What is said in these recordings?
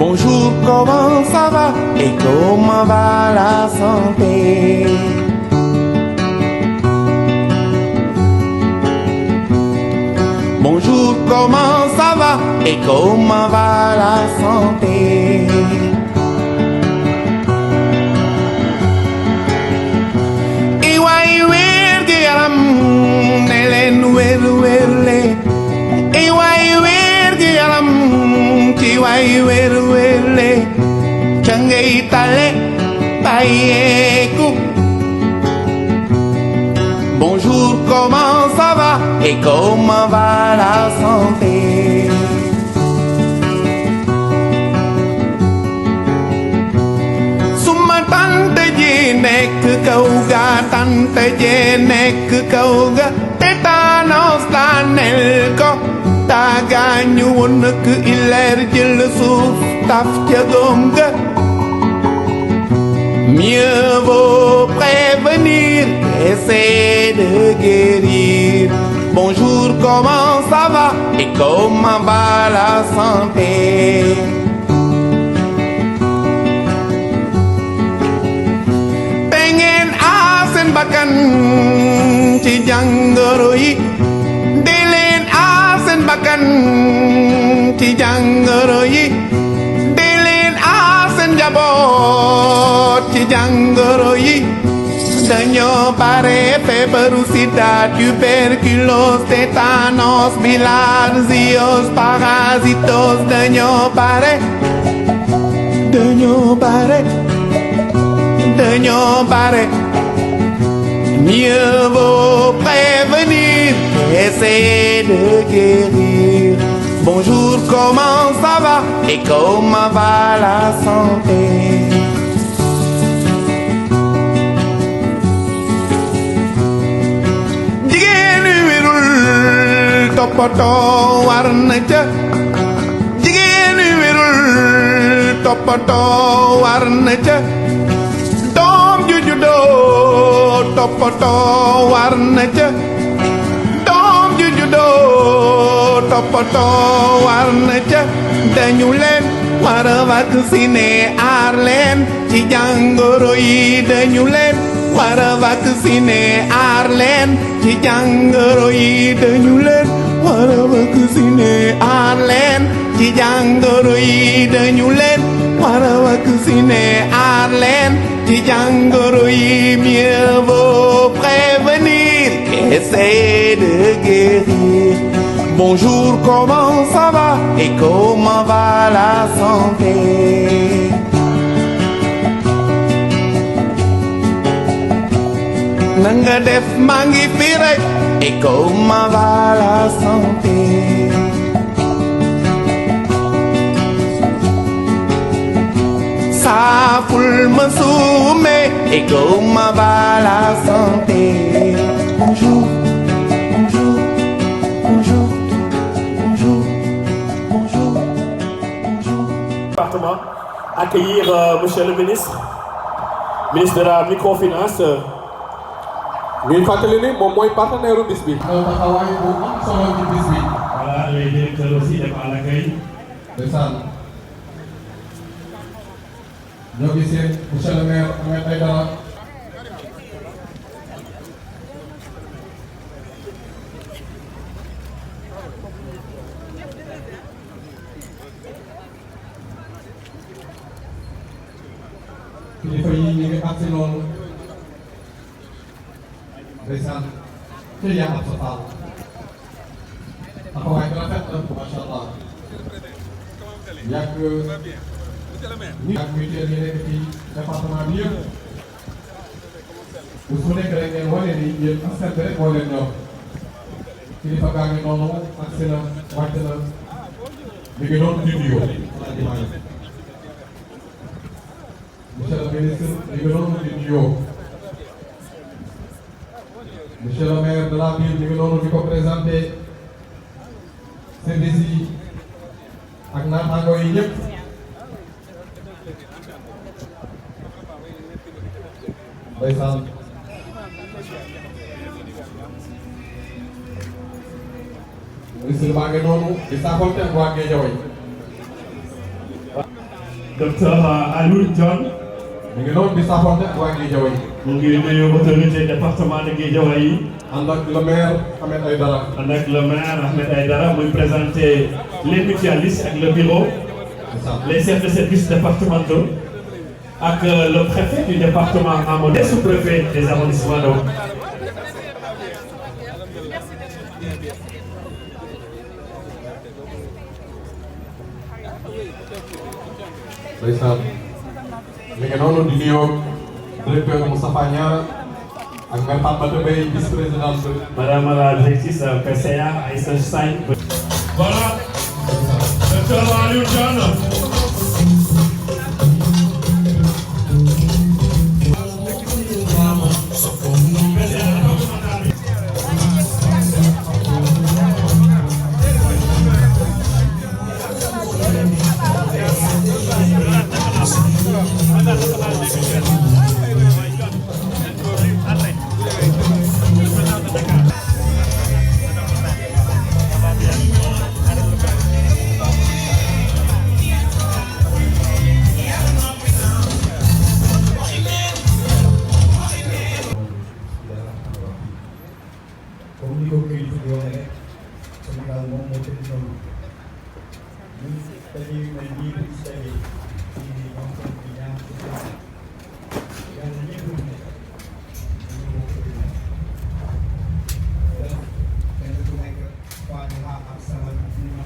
Bonjour, comment ça va et comment va la santé? Bonjour, comment ça va et comment va la santé? Iway wergu yaram ne leen wér-wérle. Iway wergu yaram ci way wér-wérle. Ca ngay tale bàyyeeku. Bonjour, comment ça va et comment va la santé? Suma tante ji nekk kaw ga, tante ji nekk kaw ga, tétanos daaneel ko. Taagaañu woon nak ileer jël suuf taf ca góom ga. Mieux vaut prévenir qu'essayer de guérir. Bonjour, comment ça va et comment va la santé? Te ngeen aar seen bakkan ci jàngoro yi. Di leen aar seen bakkan ci jàngoro yi. Di leen aar seen njaboot ci jàngoro yi. Dañoo bare feebaru sida, tuberculose, tétanos, bilharziose, parasitos. Dañoo bare. Mieux vaut prévenir qu'essayer de guérir. Bonjour, comment ça va et comment va la santé? Toppatoo war na ca. Jigéen wi wérul toppatoo war na ca. Doom ju juddoo toppatoo war na ca. Doom ju juddoo toppatoo war na ca. Dañu leen war a vacciner aar leen ci jàngoro yi. Dañu leen war a vacciner aar leen ci jàngoro yi. Dañu leen war a vacciner aar leen ci jàngoro yi. Dañu leen war a vacciner aar leen ci jàngoro yi. Mieux vaut prévenir qu'essayer de guérir. Bonjour, comment ça va et comment va la santé? Nanga def maa ngi fi rek et comment va la santé? Saaful ma suume et comment va la santé? Bonjour, bonjour, bonjour, bonjour, bonjour, bonjour. Département, accueillir monsieur le ministre de la microfinance. ñuy fàttali ni moom mooy partenaire u bis bi. taxawaay bu am solo ci bis bi. Voilà, les directeurs aussi def à l'accueil. ndeysaan ñoo ngi seen monsieur le maire Ahmed Aïdara. kilifa yi ñu ngi àgsi noonu. ndeysaan ci yaa ab sa faal taxawaay bi rafet na macha allah yàgg mutuelle yi nekk ci département bi yëpp bu su nekk rek ngeen wane ni yéen askan bi rek moo leen ñor kilifa gaa ngi noonu agsi na wàcc na mi ngi doon di nuyoo monsieur le ministre mi ngi doon di nuyoo monsieur le maire de la ville ñu ngi noonu di ko présenté service yi ak naataango yi ñëpp ndeysaan ministre baa ngi noonu di saafonte ak waa Guédiawaye docteur Alioune John. mi ngi noonu di saafonte ak waa Guédiawaye. mu ngi nuyu autorité département de Guédiawaye yi. ànd ak le maire Ahmed Aïdara. ànd ak le maire Ahmed Aïdara muy présenter les mutualistes ak le bureau. les chefs de service départementaux. ak le préfet du département Amadou. les sous-préfets des arrondissements de. ndeysaan mi ngi noonu di nuyoo directeur Moustapha Niang ak maire Fatmata Mbaye vice-présidente. madame la directrice PCA Aïssa Sagne. voilà. docteur Alioune John. comme ni ko kilifa di waxee rek Sénégal moom moo tëdd noonu ñun dañuy mel nii di si daje ci ñoom tam di ñaan ci yàlla ñëpp ñu nekk ñu bokk di nekk kenn ku nekk Fatiha ak salaam bi ñu wa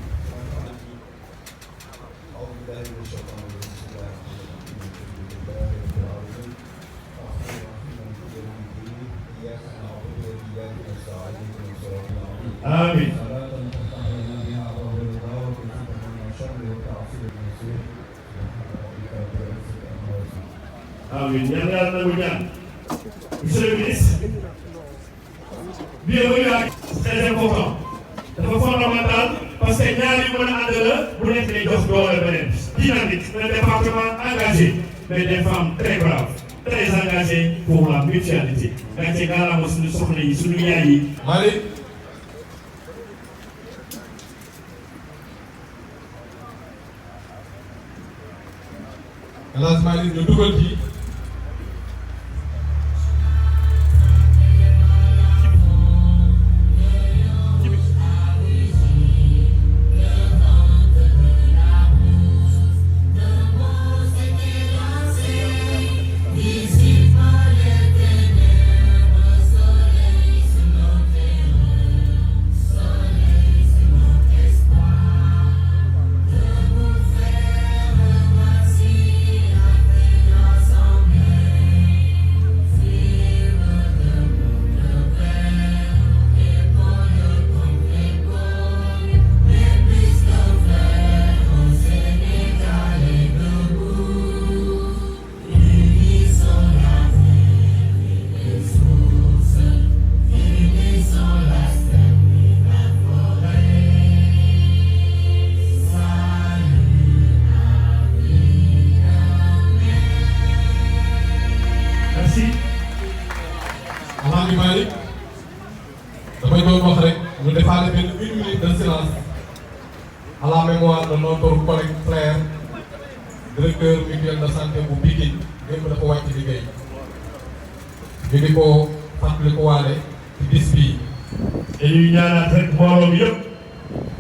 salaam yi aw bi daal di shaytaan Amin. Amin. Ñaan yàlla nangu ñaan. Monsieur le ministre. bienvenue à très important. dafa fondamental parce que ñaar yu mën a ànd la bu nekk day jox doole beneen. dynamique, un département engagé, mais des femmes très braves, très engagées pour la mutualité. gàncax gi gàllankoor suñu soxna yi suñu yaay yi. Malick. El Hadj Malick ñu dugal ci. Alaaji Malick dafay doon wax rek ñu defaale benn 1 minute de silence à la mémoire de notre collègue frère directeur mutuel de santé bu Pikine démb dafa wàcc liggéey ñu di ko fàttali ko waale ci bis bii. dañuy ñaanaat rek mbooloo mi yëpp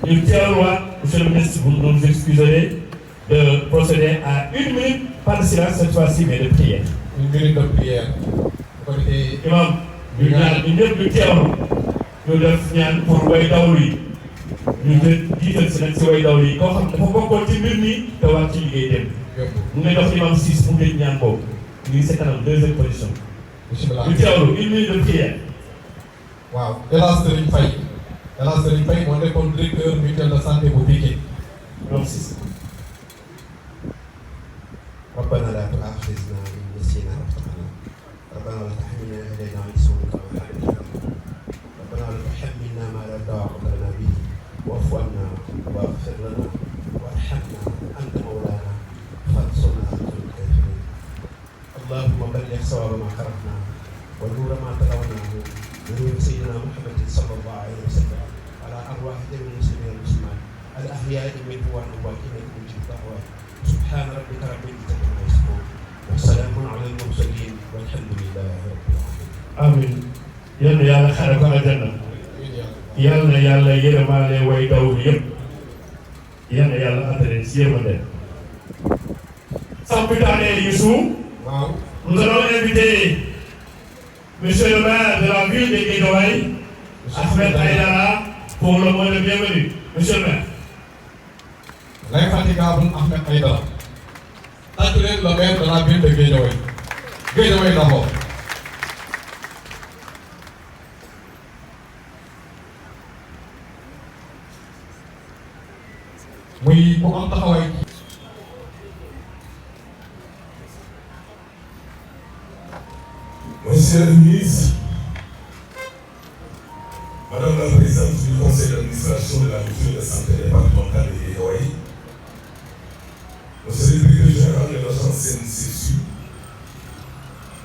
ñu teewluwaat monsieur le ministre vous nous excuserez de procéder à 1 minute pas de silence cette fois-ci mais de prière. 1 minute de prière bu ko defee. imam ñu ñaan ñu ñëpp ñu teewlu ñu def ñaan pour way dawlu yi ñu jiital si nag si way dawlu yi koo xam dafa bokkoon ci mbir mi te wàcc ci liggéey dem. mu ngi dox imam 6 mu ngi ñaan boobu ñu ngi sa kanam deuxième position. bisimilah ñu teewlu 1 minute de prière. waaw El Hadj Serigne Faye El Hadj Serigne Faye moo nekkoon directeur mutuel de santé bu Pikine. merci. ربنا لا تؤاخذنا إن نسينا وأخطأنا ربنا لا تحملنا إلينا إصرا كما حملته ربنا لا تحملنا ما لا طاقة لنا به واعف عنا واغفر لنا وارحمنا أنت مولانا فانصرنا على الكافرين اللهم بلغ صواب ما قرأناه ونور ما تلوناه ونور سيدنا محمد صلى الله عليه وسلم على أرواح جميع المسلمين والمسلمات الأحياء منه والأموات إنك مجيب الدعوات subhaana rabbika rabbil izzati ammaa yasifuun wa salaamun alal mursaliin walhamdulillaahi rabbil aalamiin. amiin. yal na yàlla xare ko aljanna. yal na yàlla yërëmaale way dawul yëpp. yal na yàlla àttale si yërmande. sans plus tarder, Youssou, nous allons inviter monsieur le maire de la ville de Guédiawaye, Ahmed Aïdara, pour le mot de bienvenue. Monsieur le maire. L'infatigable Ahmed Aïdara. Actuel le maire de la ville de Guédiawaye. Guédiawaye d'abord. muy bu am taxawaay. Monsieur le ministre, Madame la présidente du conseil d'administration de la mutuelle de santé départementale de Guédiawaye, Monsieur le directeur général de l'agence CNCSU,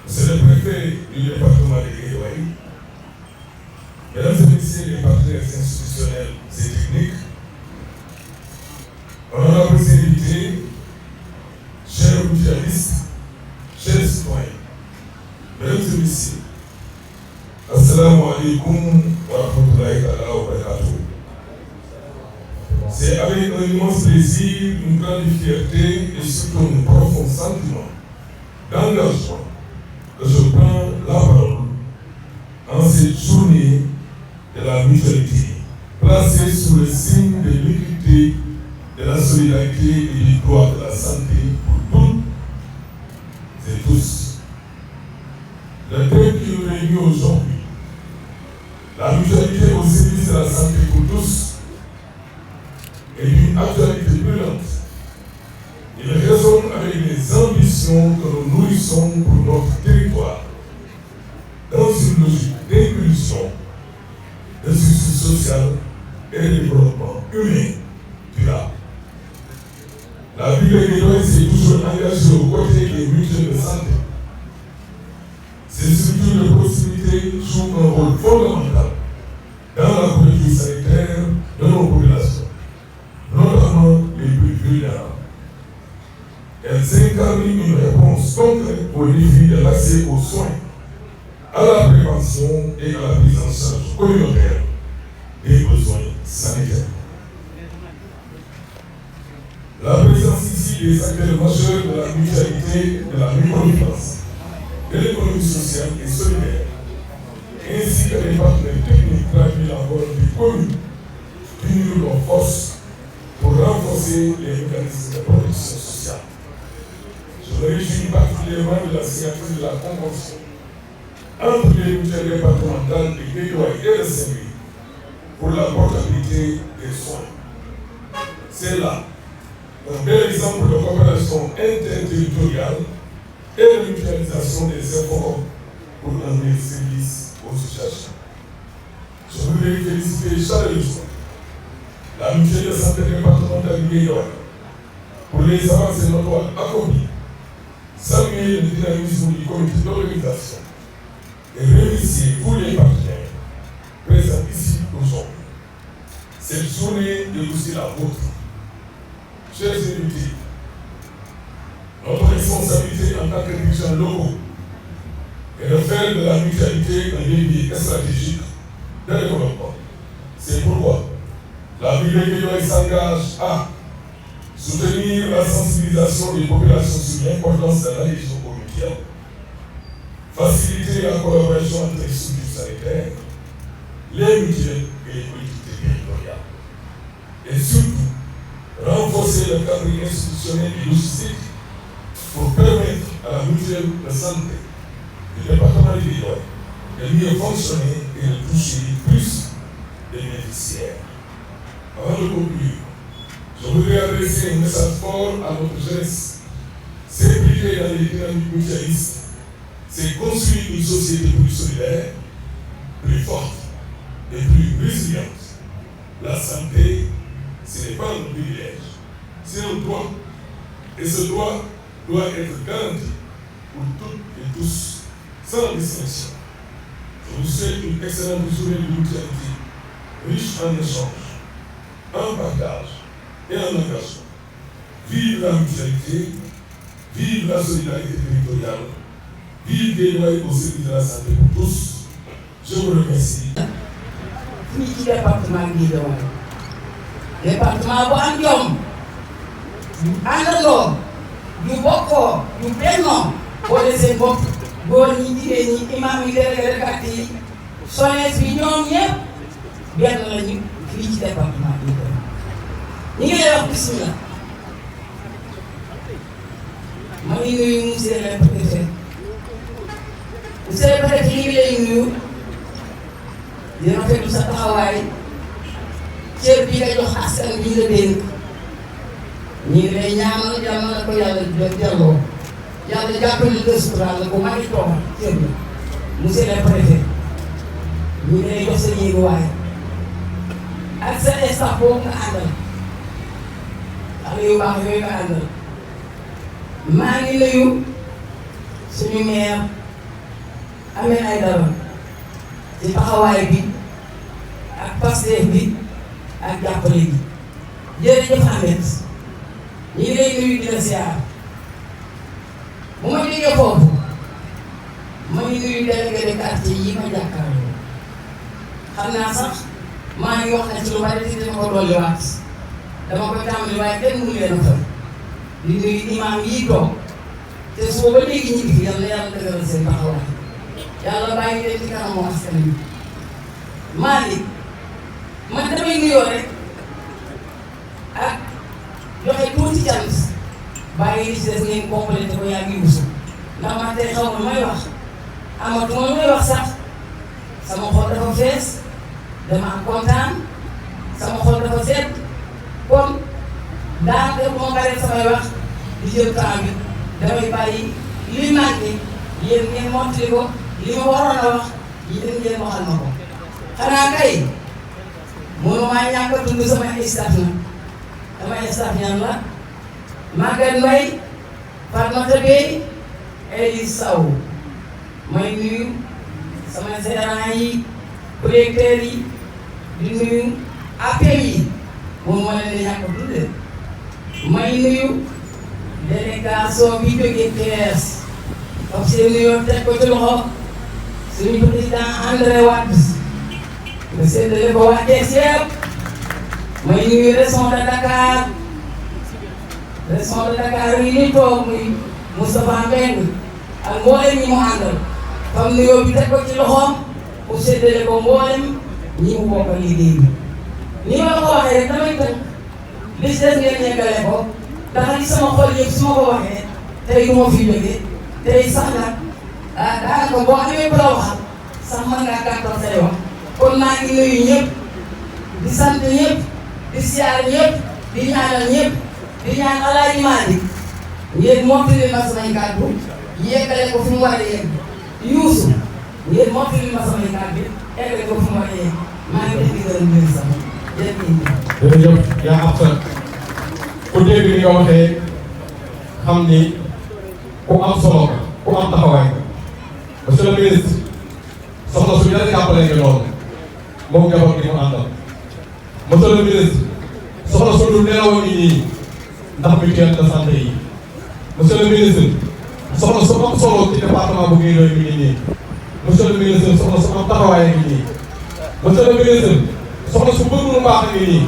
Monsieur le préfet du département de Guédiawaye, Mesdames et Messieurs les partenaires institutionnels et techniques, honorables invités, chers mutualistes, chers citoyens, Mesdames et Messieurs, Assalamu alaikum wa rahmatullahi wa barakatuh. C'est avec un immense plaisir, une grande fierté et surtout un profond sentiment d'engagement que je prends la parole en cette journée de la mutualité, placée sous le signe de l'équité, de la solidarité et du droit de la santé pour toutes et tous. Le thème qui nous réunit aujourd'hui, la mutualité au service de la santé pour tous, est d'une actualité brûlante. Il résonne avec les ambitions que nous nourrissons pour notre territoire, dans une logique d'impulsion, de justice sociale et de développement humain durable. La ville de Guédiawaye s'est toujours engagée aux côtés des mutuelles de santé. Ces structures de proximité jouent un rôle fondamental dans la couverture sanitaire de nos populations, notamment les plus vulnérables. Elles incarnent une réponse concrète au défi de l'accès aux soins, à la prévention et à la prise en charge communautaire des besoins sanitaires. La présence ici des acteurs majeurs de la mutualité, de la microfinance, de l'économie sociale et solidaire, ainsi que les partenaires techniques traduit la volonté commune d'unir nos forces pour renforcer les mécanismes de protection sociale. Je me réjouis particulièrement de la signature de la convention entre les mutuelles départementales de Guédiawaye et de Saint-Louis pour la portabilité des soins. C'est là un bel exemple de coopération interterritoriale et de mutualisation des efforts pour un meilleur service aux usagers. Je voudrais féliciter chaleureusement la mutuelle de santé départementale de Guédiawaye pour les avancées notoires accomplies, saluer le dynamisme du comité d'organisation et remercier tous les partenaires présents ici aujourd'hui. Cette journée est aussi la vôtre. Chers invités, notre responsabilité en tant que dirigeants locaux est de faire de la mutualité un levier stratégique de développement. C'est pourquoi la ville de Guédiawaye s'engage à soutenir la sensibilisation des populations sur l'importance de l'adhésion aux mutuelles, faciliter la collaboration entre les structures sanitaires, les mutuelles et les collectivités territoriales, et surtout renforcer le cadre institutionnel et logistique pour permettre à la mutuelle de santé du département de Guédiawaye de mieux fonctionner et de toucher plus de bénéficiaires. Avant de conclure, je voudrais adresser un message fort à notre jeunesse. S'impliquer dans les dynamiques mutualistes, c'est construire une société plus solidaire, plus forte et plus résiliente. La santé, ce n'est pas un privilège, c'est un droit. Et ce droit doit être garanti pour toutes et tous, sans distinction. Je vous souhaite une excellente journée de mutualité, riche en échanges, en partage et en engagement. vive la mutualité, vive la solidarité territoriale, vive Guédiawaye au service de la santé pour tous. Je vous remercie. fii ci département Guédiawaye département bu am jom yu àndandoo yu bokkoo yu bennoo boole seen bopp góor ñi jigéen ñi imam yi délégué de quartier yi SONES bi ñoom ñëpp benn lañu fii ci département Guédiawaye ñi ngi lay wax bismillah ma ngi nuyu monsieur le préfet monsieur le préfet ñi ngi lay nuyu di rafetlu sa taxawaay cër bi nga jox askan bi nga dénk ñu ngi lay ñaanal yàlla na ko yàlla delloo yàlla jàppale la sutural la ko magi toog cër la monsieur le préfet ñu ngi lay jox sa yéeguwaay ak sa staff boobu nga àndal xale yu baax yooyu nga àndal maa ngi nuyu suñu maire Ahmed Aïdara ci taxawaay bi ak Pastef bi ak jàppale bi jërëjëf Ahmed ñu ngi lay nuyu di la ziar bu ma jógee foofu ma ngi nuyu délégué de quartier yi ma jàkkaarloo xam naa sax maa ngi wax na ci lu bari te dama ko dolliwaat dama koy tàmbali waaye kenn mënu leen a fay di nuyu imam yi toog te soo ba léegi ñu ngi fi yàlla yàlla dëgëral seen taxawaay yàlla bàyyi leen ci kanamu askan wi Malick man damay nuyoo rek ak joxe tuuti cant bàyyi li ci des ngeen complété ko yaa ngi wusu ndax man tey xaw ma may wax amatuma lu may wax sax sama xol dafa fees dama kontaan sama xol dafa set kon daanaka bu ma paree samay wax di jël temps bi damay bàyyi li manqué yéen ngeen mottali ko li ma waroon a wax yéen ngeen waxal ma ko xanaa kay mënumaa ñàkk a tudd sama staff na sama staff ñan la Maguette Mbaye Fatmata Bey Elise Sow may nuyu sama gérant yi producteurs yi di nuyu APM yi moom moo leen di ñàkk a tudd may nuyu délégation bi jógee Thiès donc seen nuyoo teg ko ci loxo suñu président André Wade nga séddale ko waa Thiès yëpp may nuyu région de Dakar yi ni toog muy Moustapha Mbengue ak mboolem ñi mu àndal comme nuyoo bi teg ko ci loxoom pour séddale ko mboolem ñi mu bokkal liggéey bi ni ma la ko waxee rek damay tënk li ci des ngeen yeggale ko dafa di sama xol yëpp su ma ko waxee tey du ma fi jógee tey sax nag daanaka boo amee ku la waxal sax mën ngaa gàttal say wax kon maa ngi nuyu ñëpp di sant ñëpp di siyaar ñëpp di ñaanal ñëpp di ñaan Alaaji Maalik ngeen mottali ma samay kàddu yeggale ko fi mu war a yegg Youssou ngeen mottali ma samay kàddu yeggale ko fi mu war a yegg maa ngi leen di gërëm leen sax jërëjëf yaa am sa ku dégg ni nga waxee xam ni ku am solo ku am taxawaay monsieur le ministre soxna su yàlla jàppale nga loolu moom njaboot gi mu àndal monsieur le ministre soxna su dul nelaw ni nii ndax mutuelle de santé yi monsieur le ministre soxna su am solo ci département bu Guédiawaye mi ngi nii monsieur le ministre soxna su am taxawaay ngi nii monsieur le ministre soxna su bëgg lu baax ngi nii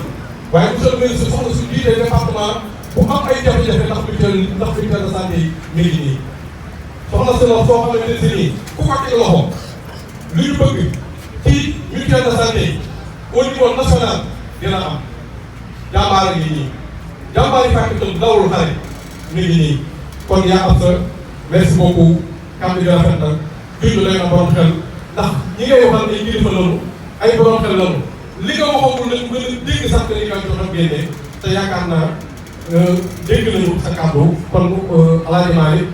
waaye monsieur le ministre soxna su jiite département bu am ay jafe-jafe ndax mutuelle de santé yi mi ngi nii soxna si la soo xamante ne si nii ku ko teg loxo li ñu bëgg ci mutuelle de santé au niveau national dina am jàmbaar ngi nii jàmbaar yi fàkk tëdd dawul xale mi ngi nii kon yaa am sa merci beaucoup kàddu gi rafet na junj doy na borom xel ndax ñi ngay waxal ay kilifa lañu ay borom xel lañu li nga waxagul nag mën a dégg sax que li nga jox ak génne te yaakaar naa dégg nañu sa kàddu kon Alaaji Malick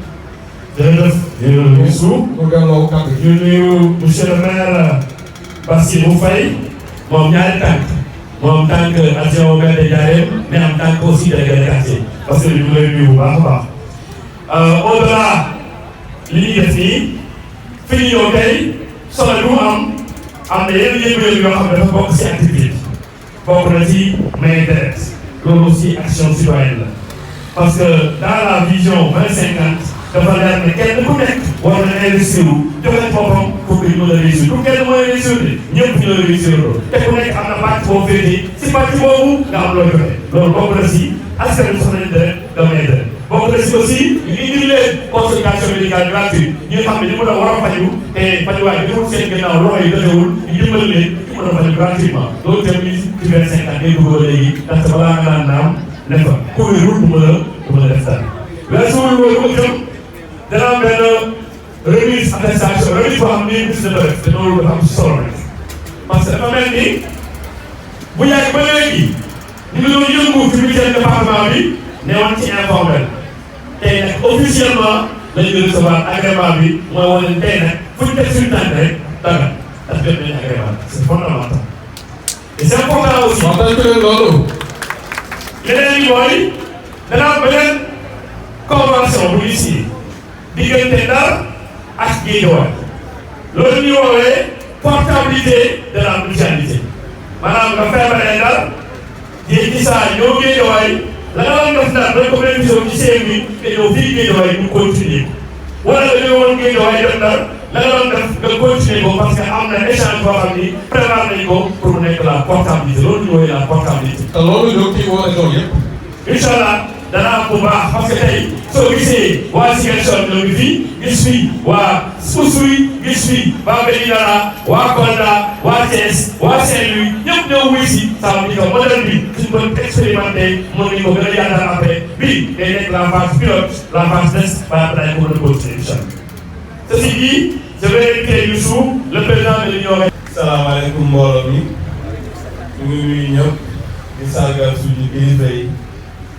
jërëjëf Youssou mu delloo kàddu gi. ñu nuyu monsieur le maire Bassirou Faye moom ñaari tànk moom tànk adjoint au maire de Ndiarème mais am tànk aussi délégué de quartier parce que ñu ngi lay nuyu bu baax a baax au-delà li ñuy def nii fi ñu ñëw tey solo bi mu am na yenn yëngu-yëngu yoo xam ne dafa bokk si activité bokk na ci maye deret loolu aussi action citoyenne la parce que dans la vision 2050 dafa leer ne kenn ku nekk war na investir joxe boppam pour que ñu mën a réussir du kenn mooy réussir de ñëpp ñoo réussir loolu te ku nekk am na pàcc boo féetee si pàcc boobu nga am loo joxe loolu bokk na si askan wi soxla nañ deret nga may deret bokk na si aussi ñu indi leen consultation médicale gratuite ñi nga xam ne ñu mën a war a faju te fajuwaay bi deful seen gannaaw loxo yi dëgëwul ñu dimbali leen ñu mën a faju gratuitement loolu tamit ci 25 ans day dugal léegi ndaxte balaa nga naan naam ne fa ku wérul du mën a def dara weesu loolu itam dana am benn remise attestation remise boo xam ni ministre de def te loolu dafa am solo rek parce que dafa mel ni bu yàgg ba léegi ñu ngi doon yëngu fi mutuelle département bi ne woon ci informel tey nag officiellement la ñu recevoir agrément bi mooy wane tey nag fu ñu teg suñu tànk rek dara ndax jot nañu agrément c'est fondamental et c'est important aussi. waxtaan bi leen loolu. leneen yi mooy dana am beneen convention bu ñu signé diggante Ndar ak Guédiawaye loolu ñuy woowee portabilité de la mutualité maanaam nga feebaree Ndar jéeg ci saa ñëw Guédiawaye la nga doon def Ndar dañ ko bénéficié ci seen bi te ñëw fii Guédiawaye ñu continuer wala nga ñëw woon Guédiawaye def Ndar la nga doon def nga continuer ko parce que am na échange boo xam ni prévoir nañ ko pour mu nekk la portabilité loolu ñu woowee la portabilité. te loolu ñoo kii woo région yëpp. incha allah dana am bu baax parce que tey soo gisee waa Ziguinchor ñoo ngi fi gis fi waa Oussouye gis fi waa Vélingara waa Kolda waa Thiès waa Saint-Louis ñëpp ñëw wuy si ça veut dire que modèle bi suñ ko expérimenté mën nañu ko gën a yaatal après bii day nekk la phase pilote la phase test ba après ko mën a continuer incha allah. ceci dit je vais inviter Youssou le président de l'Union. salaamaaleykum mbooloo mi ñu ngi nuyu ñëpp di sargal suñu kilifa yi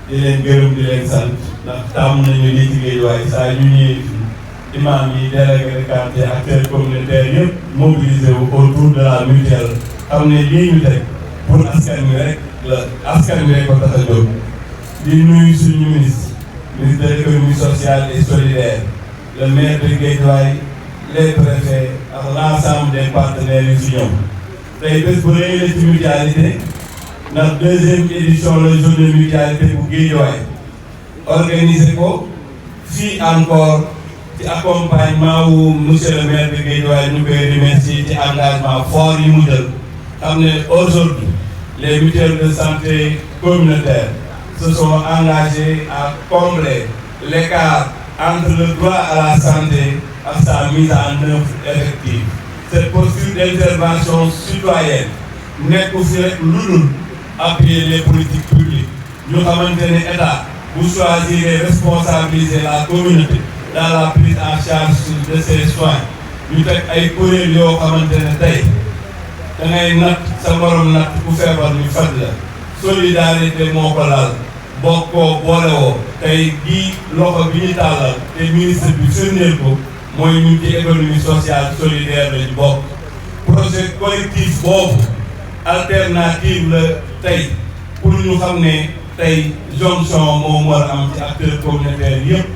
di leen gërëm di leen sant ndax tàmm nañu lii ci Guédiawaye saa yu ñëwee fii imam yi délégué de quartier acteurs communautaires yëpp mobilisé wu autour de la mutuelle xam ne lii ñu teg pour askan wi rek la askan wi rek ko tax a jóg di nuyu suñu ministre de l'économie sociale et solidaire le maire de Guédiawaye les préfets ak l'ensemble des partenaires yu si ñoom tey bés bu rëy la ci mutualité ndax deuxième édition la journée mutualité bu Guédiawaye organisé ko fii encore ci accompagnement wu monsieur le maire de Guédiawaye ñu koy remercier ci engagement fort yi mu jël xam ne aujourd'hui les mutuelles de santé communautaires se sont engagées à combler l'écart entre le droit à la santé ak sa mise en œuvre effective. Cette posture d'intervention citoyenne nekku fi rek lu dul appuyer les politiques publiques ñu xamante ne état bu choisir responsabiliser la communauté dans la prise en charge de ses soins ñu teg ay kuréel yoo xamante ne tey da ngay natt sa morom natt ku feebar ñu faj la solidarité moo ko laal bokkoo boolewoo tey di loxo bi ñu tàllal te ministre bi firndeel ko mooy ñu ci économie sociale solidaire lañu bokk projet collectif boobu alternative la tey pour ñu xam ne tey jonction moom war a am ci acteurs communautaires yëpp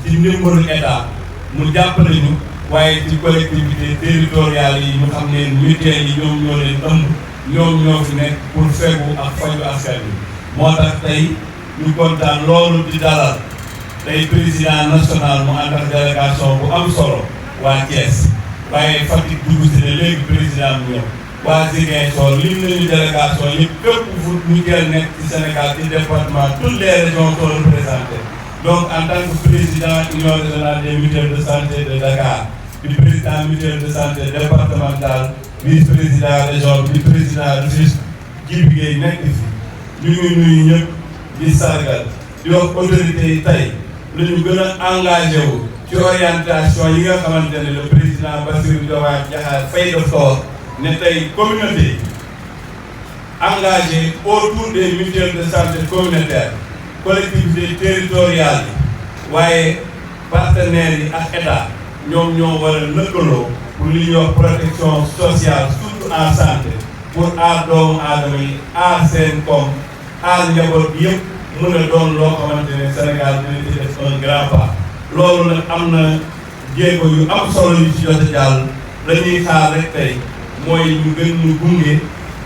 ci ndimbalu état mu jàppale ñu waaye ci collectivité territoriales yi ñu xam ne mutuelles yi ñoom ñoo leen ëmb ñoom ñoo fi nekk pour fegu ak faju askan wi moo tax tey ñu kontaan loolu di dalal tey président national mu ànd ak délégation bu am solo waa Thiès waaye Fatick dugg si ne léegi président mu ñëw waa Ziguinchor lim nañu délégation yëpp fépp fu mutuelle nekk ci Sénégal ci département toutes les régions sont représentées donc en tant que président union régionale des mutuelles de santé de Dakar du président mutuelle de santé départementale vice-président région bi président Rufisque Djibi Gueye nekk fi ñu ngi nuyu ñëpp di sargal di wax autorités yi tey lu ñu gën a engagé wu ci orientation yi nga xamante ne le président Bassirou Diomaye Diakhar Faye de fort ne tey communauté engagé autour des mutuelles de santé communautaire collectivités territoriales yi waaye partenaires yi ak état ñoom ñoo war a lëkkaloo pour li ñuy wax protection sociale surtout en santé pour aar doomu aadama yi aar seen koom aar njaboot bi yëpp mën a doon loo xamante ne Sénégal dina ci def un grand pas loolu nag am na jéego yu am solo yu ci jot a jàll dañuy xaar rek tey mooy ñu gën ñu gunge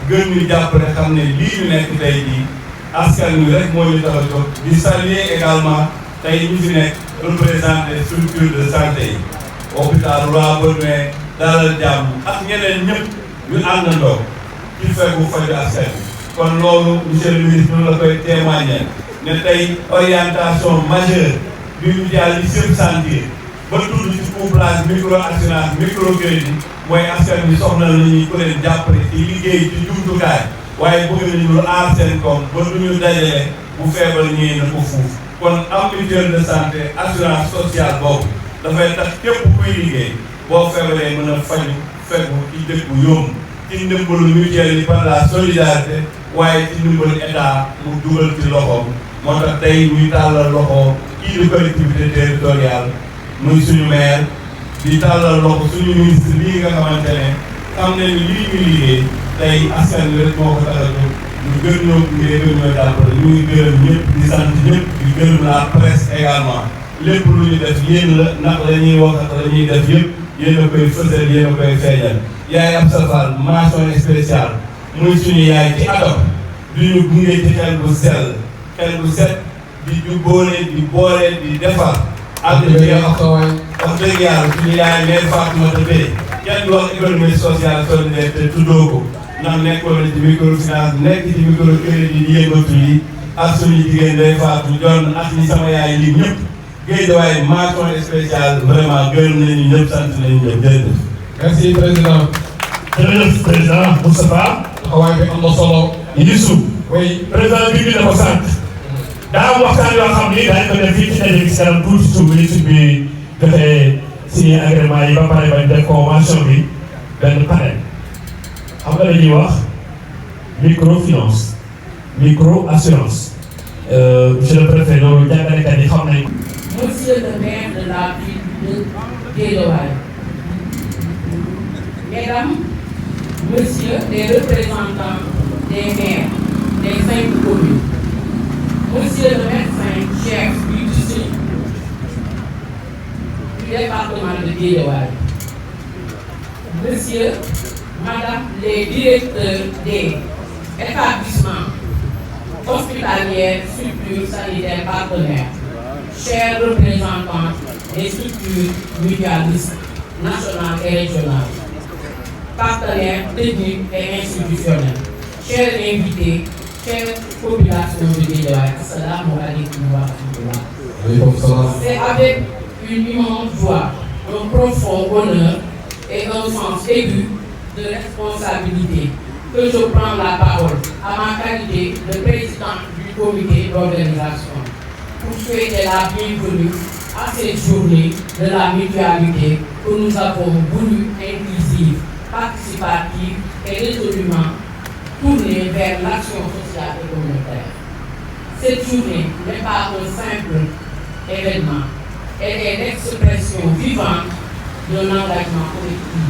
gën ñu jàppale xam ne lii ñu nekk tey jii askan wi rek moo ñu tax a jóg di saluer également tey ñu fi nekk représenté structure de santé yi hôpital Roi Baudouin Dalal Jàmm ak ñeneen ñëpp ñu àndandoo ci fekku faju askan wi kon loolu monsieur le ministre ñu la koy témoigner ne tey orientation majeure bi ñu jàll di sëb sentir ba tudd ci couplage microassurance microcrédit mooy askan wi soxla nañu ku leen jàppale ci liggéey ci jumtukaay waaye bëgg nañu lu aar seen koom ba du ñu dajale bu feebar ñëwee na ko fuuf kon am mutuelle de santé assurance sociale boobu dafay tax képp kuy liggéey boo feebaree mën a faju fegu ci dëkk bu yomb ci ndimbalu mutuelle yi par la solidarité waaye ci ndimbalu état mu dugal ci loxoom moo tax tey ñuy tàllal loxo kii di collectivité territoriale muy suñu maire di tàllal loxo suñu ministre lii nga xamante ne xam ne ni lii ñu liggéey tey askan wi rek moo ko tax a jóg ñu gën ñoo ngir gën ñoo jàppale ñu ngi gërëm ñëpp di sant ñëpp di gërëm la presse également lépp lu ñu def yéen la ndax la ñuy wax ak la ñuy def yëpp yéen a koy fësal yéen a koy feeñal yaay Absa Fall mention spéciale muy suñu yaay ci atam di ñu gunge ci xel bu sell xel bu set di jubboole di boole di defar ak ci wax dëgg yàlla suñu yaay mère Fatoumata Beye kenn du wax économie sociale solidaire te tuddoo ko ndax nekkoon na ci microfinance nekk ci microcrédit di yëngatu yi ak suñu jigéen day Fatou John ak ñi sama yaay yi ñëpp Guédiawaye mention spéciale vraiment gërëm nañu ñëpp sant nañu ñëpp jërëjëf. merci président. jërëjëf président Moustapha. taxawaay bi am na solo. Youssou. oui président bi ñu ne ko sant. daa am waxtaan yoo xam ni daañu ko def fii ci ndaje bi si kanam tuuti suuf ministre bi joxe signé agrément yi ba pare bañ def convention bi benn panel xam nga dañuy wax microfinance micro assurance monsieur le préfet loolu jàngalekat yi xam nañ ko. Monsieur le maire de la ville de Guédiawaye, Mesdames, Messieurs les représentants des maires des 5 communes, Monsieur le médecin chef du district du département de Guédiawaye, Monsieur, Madame les directeurs des établissements hospitaliers, structures sanitaires partenaires, chers représentants des structures mutualistes nationales et régionales, partenaires techniques et institutionnels, chers invités, chères populations de Guédiawaye, assalamu alaikum wa rahmatullah. C'est avec une immense joie, un profond honneur et un sens aigu de responsabilité que je prends la parole à ma qualité de président du comité d'organisation pour souhaiter la bienvenue à cette journée de la mutualité que nous avons voulu inclusive, participative et résolument tournée vers l'action sociale et communautaire. Cette journée n'est pas un simple événement, elle est l'expression vivante d'un engagement collectif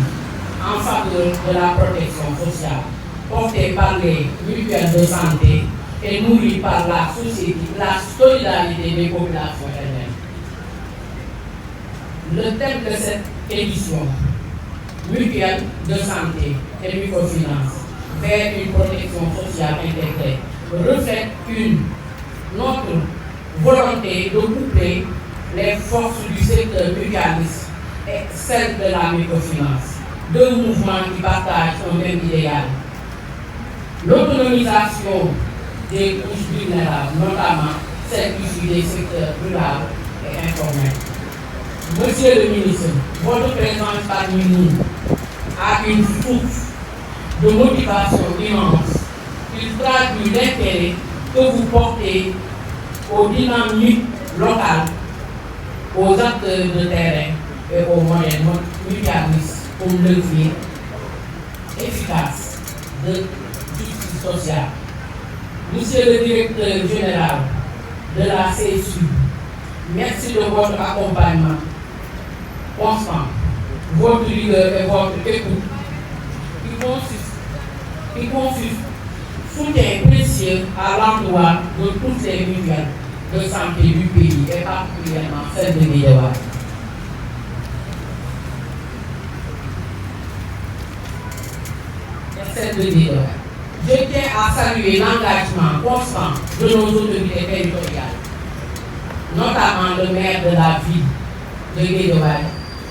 en faveur de la protection sociale, portée par les mutuelles de santé et nourrie par la société, la solidarité des populations elles-mêmes. Le thème de cette édition, mutuelle de santé et microfinance, vers une protection sociale intégrée, reflète notre volonté de coupler les forces du secteur mutualiste et celles de la microfinance, deux mouvements qui partagent un même idéal. L'autonomisation des couches vulnérables, notamment celles issues des secteurs rural et informels. Monsieur le ministre, votre présence parmi nous a une source de motivation immense. Il traduit l'intérêt que vous portez aux dynamiques locales, aux acteurs de terrain et aux moyens mutualistes comme levier efficace de justice sociale. Monsieur le directeur général de la CSU, merci de votre accompagnement constant, votre rigueur et votre écoute qui consiste soutien précieux à l'endroit de toutes les mutuelles de santé du pays et particulièrement celle de Guédiawaye. Je tiens à saluer l'engagement constant de nos autorités territoriales, notamment le maire de la ville de Guédiawaye,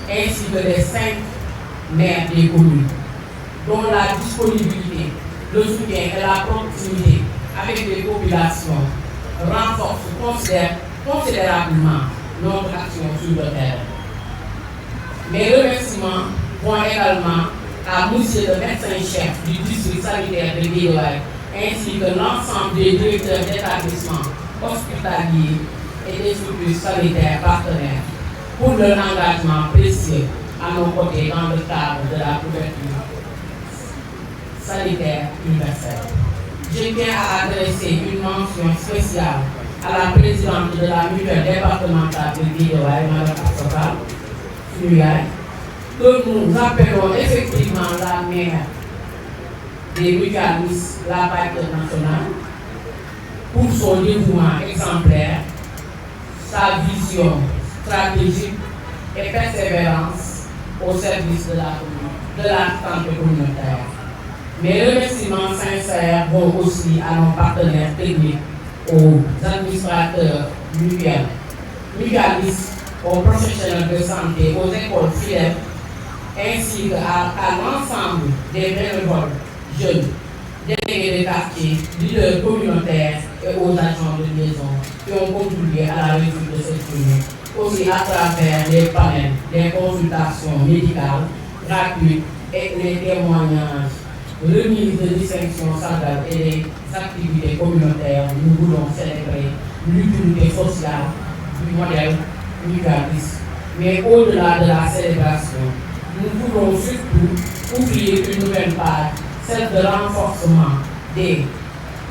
ainsi que les 5 maires des communes, dont la disponibilité, le soutien et la proximité avec les populations renforcent considérablement notre action sur le terrain. Mes remerciements vont également à monsieur le médecin-chef du district sanitaire de Guédiawaye, ainsi que l'ensemble des directeurs d'établissements hospitaliers et des structures sanitaires partenaires pour leur engagement précieux à nos côtés dans le cadre de la couverture sanitaire universelle. Je tiens à adresser une mention spéciale à la présidente de la mutuelle départementale de Guédiawaye, Mme Assoka Fuyay, que nous appelons effectivement la mère des mutualistes, la Baïque nationale, pour son dévouement exemplaire, sa vision stratégique et persévérance au service de la santé communautaire. Mes remerciements sincères vont aussi à nos partenaires techniques, aux administrateurs mutualistes, aux professionnels de santé, aux écoles fidèles, ainsi qu'à l'ensemble des bénévoles jeunes, délégués de quartier, leaders communautaires et aux agents de liaison qui ont contribué à la réussite de cette journée, aussi à travers les panels, les consultations médicales gratuites et les témoignages, remises de distinctions salariales et les activités communautaires. Nous voulons célébrer l'utilité sociale du modèle mutualiste. Mais au-delà de la célébration, nous voulons surtout ouvrir une nouvelle page, celle de renforcement des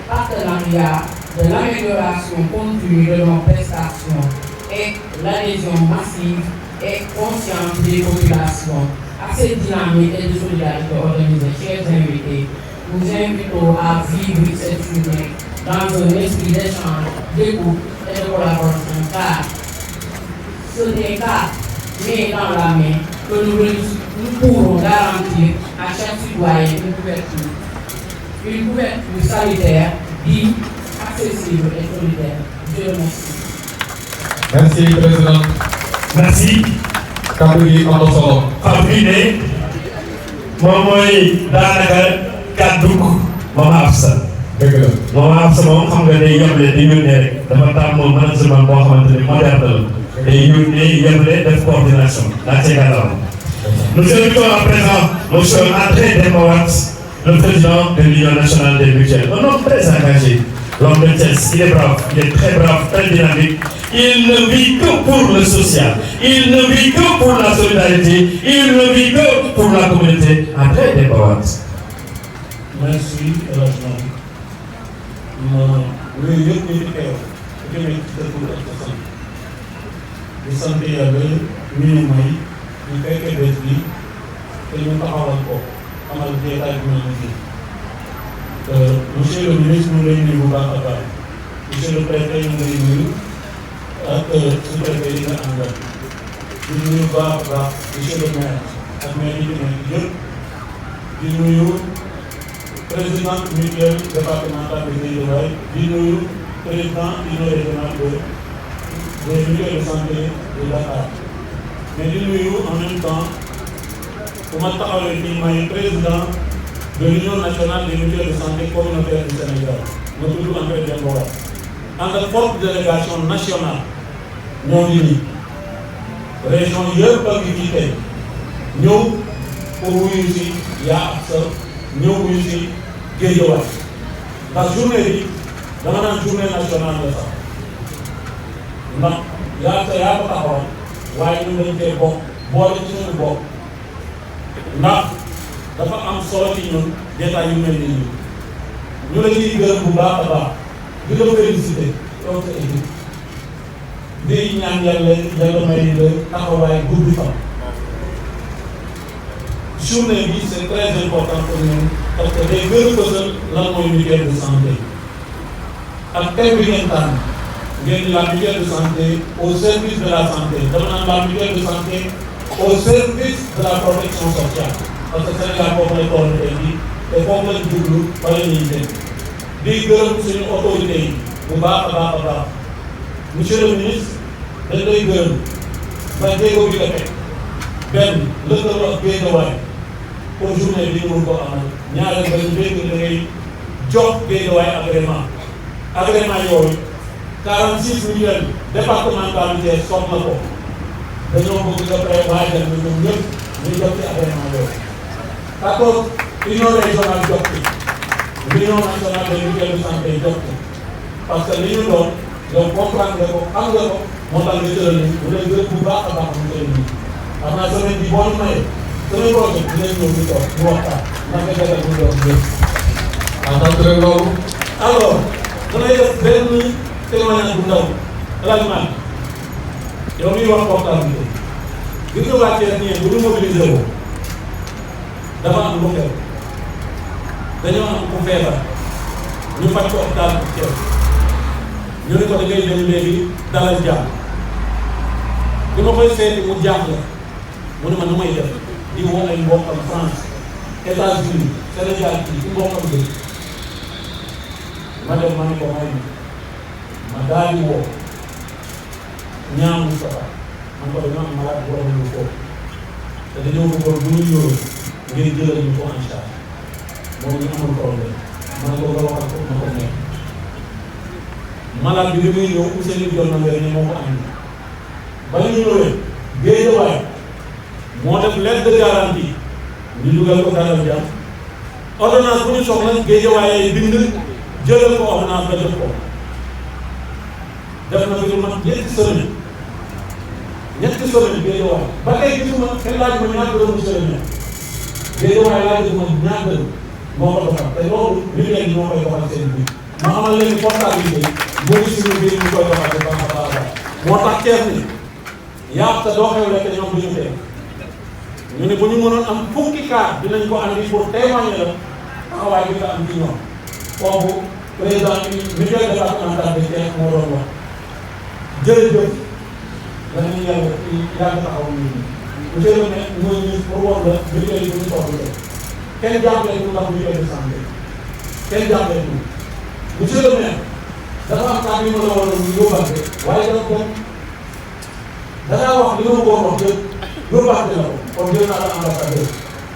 partenariats, de l'amélioration continue de nos prestations et l'adhésion massive et consciente des populations à cette dynamique et de solidarité organisée. Chers invités, nous invitons à vivre cette journée dans un esprit d'échange, d'écoute et de collaboration, car ce n'est qu'à main dans la main que nous pourrons garantir à chaque citoyen une couverture sanitaire digne, accessible et solidaire. Je remercie. Merci, Président. Merci. kaddu gi am na solo. xam fii ne moom mooy daanaka kaddu Mama Absa. dëgg la. Mama Absa moom xam nga day yemle di yónnee rek dafa taam moom management boo xamante ni moderne la day yónnee yemle def coordination daa cee gàllankoor. Nous invitons à présent monsieur André Demba Watt, le président de l'Union nationale des mutuelles, un homme très engagé. L'homme de Thiès, il est brave, il est très brave, très dynamique. Il ne vit que pour le social, il ne vit que pour la solidarité, il ne vit que pour la communauté. André Demba Watt. Merci El Hadj Malick ma nuyu yëpp ñu fi teew ku ci nekk ci sa tur ak sa sant di sant yàlla mi ñu may ñu fekkee bés bi te ñu taxawal ko amal jeetaay bu mel ni monsieur le ministre ñu ngi lay nuyu bu baax a baax monsieur le préfet ñu ngi lay nuyu ak sous-préfet yi nga àndal di nuyu baax a baax monsieur le maire ak maire yi fi nekk yëpp di nuyu président mutuelle départementale de Guédiawaye di nuyu président union régionale des mutuelles de santé de Dakar mais di nuyu en même temps bu ma taxawee fii may président de l'Union nationale des mutuelles de santé communautaire du Sénégal ma tudd André Demba Watt ànd ak forte délégation nationale ñoo ngi nii région yëpp a ngi fii tey ñëw pour wuyu si yaa ak sa ñëw wuyu si Guédiawaye ndax journée bi dama naan journée nationale la sax ndax yaa ko taxawal waaye ñun dañ koy bokk boole ci suñu bopp ndax dafa am solo ci ñun détails yu mel nii ñu la ciy gërëm bu baax a baax di la félicité yow sa équipe di ñaan yàlla may la taxawaay gudd fan. Journée bi c'est très important pour nous parce que day gën a fësal lan mooy mutuelle de santé ak thème bi ngeen tànn ngeen la mutuelle de santé au service de la santé dama naan la mutuelle de santé au service de la protection sociale parce que Sénégal boobu lay toll tey jii te foofu lañ jublu wala ñuy dem di gërëm suñu autorité yi bu baax a baax a baax monsieur le ministre dañ lay gërëm ba jéego bi la teg benn lëkkaloo ak Guédiawaye pour journée bi ñu mun koo amal ñaareel ba ñu dégg da ngay jox Guédiawaye agrément yooyu 46 mutuelles départementales soxla ko dañoo bëgg nga prévoir ñu ñoom ñëpp ñu jox ci agrément yooyu. d'accord union régionale jox ci union nationale des mutuelles de santé jox ci parce que li ñu doon yow comprendre nga ko xam nga ko moo tax nga jëral ñu bu dee gërëm bu baax a baax mu jëral ñu xam naa semaine bi boo ñu mayee semaine prochaine dinañ ñëw ñu toog ñu waxtaan ndax nga jëgal ñu doon jël. en tant que loolu. alors damay def benn témoignage bu ndaw laajement yow miy wax portabilité gis nga waa Thiès nii bu ñu mobilisé woo dafa am lu xew dañoo am ku feebar ñu faj ko hôpital bu Thiès ñu ne ko da ngay dem léegi dalal jàmm bi ma koy seeti mu jaaxle mu ne ma nu may def di woo ay mbokkam France États-Unis Sénégal kii ci mbokkam bi ma dem ma ne ko may ma daal di woo ñaamu Moustapha man ko dañoo am malade bu war a ñëw foofu te dañoo bëggoon bu ñu ñëwee ngeen jëlal ñu ko en charge moom ñu amul problème man ko nga waxal ko na ko nekk malade bi muy ñëw Ousseynou Diop na nga ne moo ko andi ba ñu ñëwee Guédiawaye moo def lettre de garantie ñu dugal ko dalal jàmm ordonnance bu ñu soxla Guédiawaye bind jëlal ko ordonnance ba jox ko def na fi lu mat ñetti semaine Guédiawaye ba tey gisuma kenn laaj ma ñaata dërëm monsieur le maire Guédiawaye laaj ma ñaata dërëm moo ko doxal te loolu liggéey bi moo koy doxal seen biir ma xamal leen ni portabilité mu ngi suñu biir ñu koy doxal bu baax a baax a baax moo tax Thiès ni yaa te doo xew rek ñoom du ñu teel ñu ne bu ñu mënoon am fukki cas dinañ ko andi pour témoigner la taxawaay bi nga am ci ñoom foofu président mutuelle départementale de Thiès moo doon wax jërëjëf danañu yàgg taxaw nit ñi monsieur le maire mooy ñu pour wax la mutuelle yi bu ñu soxla kenn jàppale ñu ndax mutuelle de santé kenn jàppale ñu monsieur le maire dafa am temps bi ma la war a yóbbante waaye dafa dem dangaa wax li ma ko wax yëpp yóbbante la ko kon jël naa la ambassadeur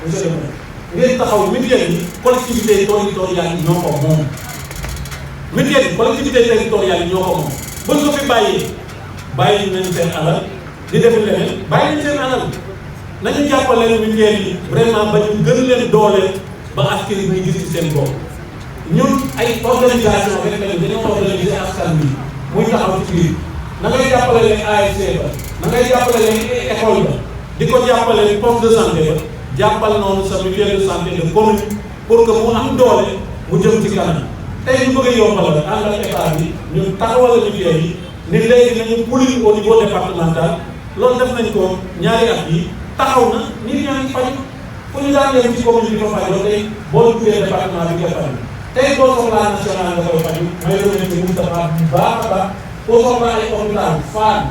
monsieur le maire ngeen taxaw mutuelle yi collectivité territoriale yi ñoo ko moom mutuelle yi collectivité territoriale yi ñoo ko moom ba ñu ko fi bàyyi nañ seen alal di def leneen bàyyi nañ seen alal nañu jàppale mutuelle yi vraiment ba ñu gën leen dooleel ba askan wi ñu gis ci seen bopp ñun ay organisation rek lañu dañoo organiser askan wi muy taxaw ci biir na ngay jàppale leen ASC ba na ngay jàppale leen école ba di ko jàppale poste de santé ba jàppal noonu sa mutuelle de santé de commune pour que mu am doole mu jëm ci kanam tey ñu bëgg a yombal la ànd ak état bi ñun taxawal mutuelle yi ni léegi nañu polir au niveau départemental loolu def nañ ko ñaari at yi taxaw na nit ñaa ngi faju fu ñu daan dem ci commune bi ko fajoo tey boo duggee département bi nga faju tey boo soxlaa national nga koy faju may remercier Moustapha bu baax a baax boo soxlaa ay hôpital Fann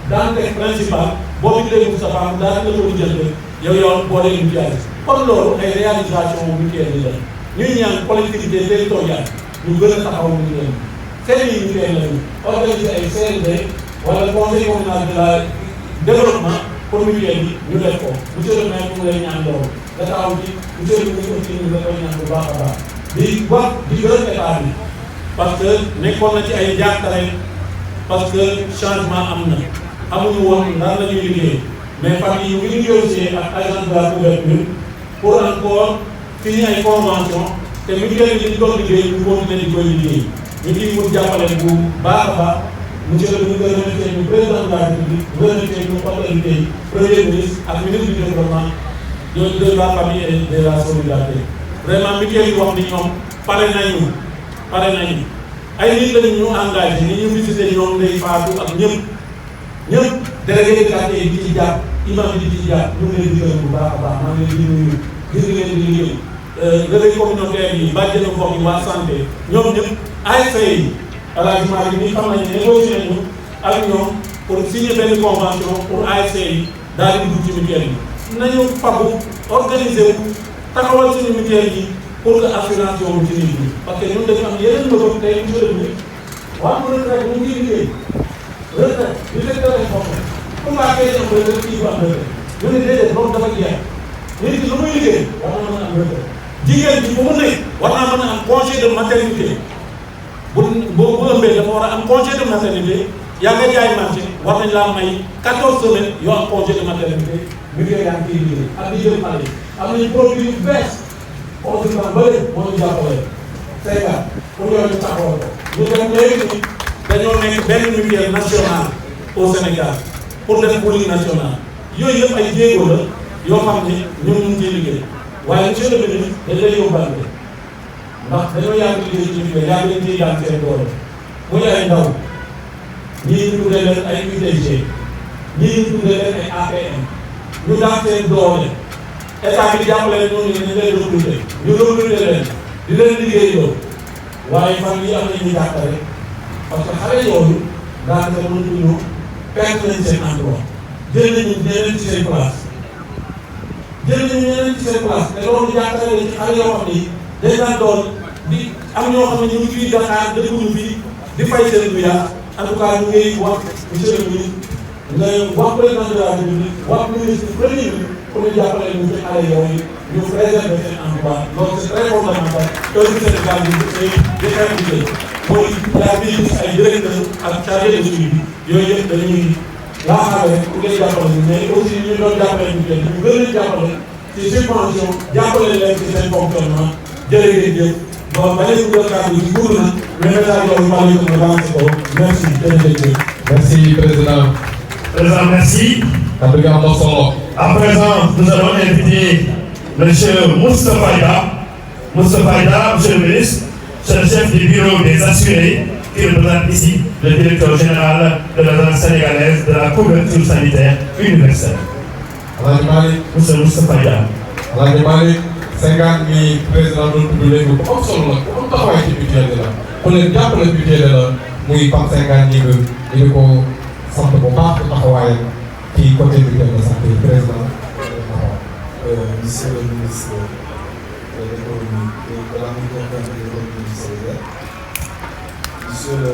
Dantec principal boo bindee Moustapha mu daal la ko jënd yow boo dee mutuelle kon loolu ay réalisation mutuelle yi la ñuy ñaan collectivité territoriale ñu gën a taxaw mutuelle seen yi mutuelle lañu organiser ay CRD wala conseil communal de la développement pour mutuelle yi ñu def ko monsieur le maire mu lay ñaan loolu nga taxaw ci monsieur le ministre aussi ñu koy ñaan bu baax a baax di wax di gërëm état bi parce que nekkoon na ci ay jàkkare parce que changement am na amuñu woon lan la ñuy liggéey mais famille yi ñu ngi négocier ak agence de la couverture pour encore signer ay convention te mutuelle yi ñu doon liggéey ñu continuer di koy liggéey ñu ngi mun jàppale bu baax a baax monsieur le ministre remercié ñu président de la République remercié ñu autorité yi premier ministre ak ministre du développement de la famille et de la solidarité vraiment mutuelle yi wax ni ñoom pare nañu ay nit lañu ñu engagé ni ñu visité ñoom Ndeye Fatou ak ñëpp délégué de quartier yi di ci jàpp imam yi di ci jàpp ñu ngi leen di gërëm bu baax a baax maa ngi leen di nuyu gis ngeen di liggéey relais communautaire yi bàjjenu gox yi waa santé ñoom ñëpp ASC yi arrangement yi ni xam nañ ne négocié nañu ak ñoom pour signer benn convention pour ASC yi daal di dugg ci mutuelle yi nañu fabu organiser wu taxawal suñu mutuelle yi pour que assurance yooyu ci nit ñi parce que ñun dañu am yeneen mbëbëm tey monsieur le ministre waa mu retraite mu ngi liggéey retraite du secteur informel pourquoi kay am retraite kii bu am retraite ñu ne déedéet loolu dafa jeex nit ki lu muy liggéey war na mën a am retraite jigéen bi bu mu nekk war naa mën a am congé de maternité bu ëmbee dafa war a am congé de maternité yaa nga jaay marché war nañ laa may 14 semaines yoo am congé de maternité bi koy yaa ngi ciy liggéey ak di jël xale yi am nañ produit yu bees consultant bële moo ñu jàppale Sénégal pour yooyu taxawal ko ñu dem léegi ni dañoo nekk benn mutuelle nationale au Sénégal pour def pooling national yooyu yëpp ay jéego la yoo xam ne ñun ñu ngi ciy liggéey waaye monsieur le ministre dañ lay yóbbaale ndax dañoo yàgg liggéey ci mutuelle yàgg leen ciy daan seen doole muy ay ndaw ñii ñu tuddee leen ay UTG ñii ñu tuddee leen ay APM ñu daan seen doole état bi jàppale ñooñu ne ñu leen recruter ñu recruter leen di leen liggéeyoo waaye fan yii am na ñuy jàppale parce que xale yooyu daanaka mënatuñu perte nañ seen emploi jël nañu ñeneen ci seen place te loolu jàppale leen ci xale yoo xam ni dañ daan doon di am ñoo xam ne ñu ngi fii Dakar dëkkuñu fii di fay seen luyaas en tout cas ñu ngi wax monsieur le ministre nga wax président de la République wax ministre premier ministre pour ñu jàppale ñu ci xale yooyu ñu préserver seen emploi loolu c'est très fondamental heure Sénégal bi di xeex liggéey mooy yaa ngi gis ay directeur ak chargé de suivi yooyu yëpp dañuy laaxaale pour ngay jàppale ñu mais aussi ñu doon jàppale ñu ñu gën a jàppale ci subvention jàppale leen ci seen fonctionnement jërëjëf jëf bon ba léegi nga kàddu gi gudd na mais message yooyu maa ngi ko lancé ko merci jërëjëf. merci président. Président, merci. À présent, nous allons inviter M. Moustapha Aïda. Moustapha Aïda, M. le ministre, c'est le chef du bureau des assurés qui représente ici le directeur général de l'agence sénégalaise de la couverture sanitaire universelle. M. Moustapha Aïda. Alhaji Malick 50 000 président doon tudd léegi bu am solo la bu am taxawaay ci budget la ku leen jàppale budget la muy PAM 50 000 di ko sant bu baax taxawaay ci côté budget de santé président. Monsieur le ministre de l'économie et de la microfinance et de l'économie solidaire, monsieur le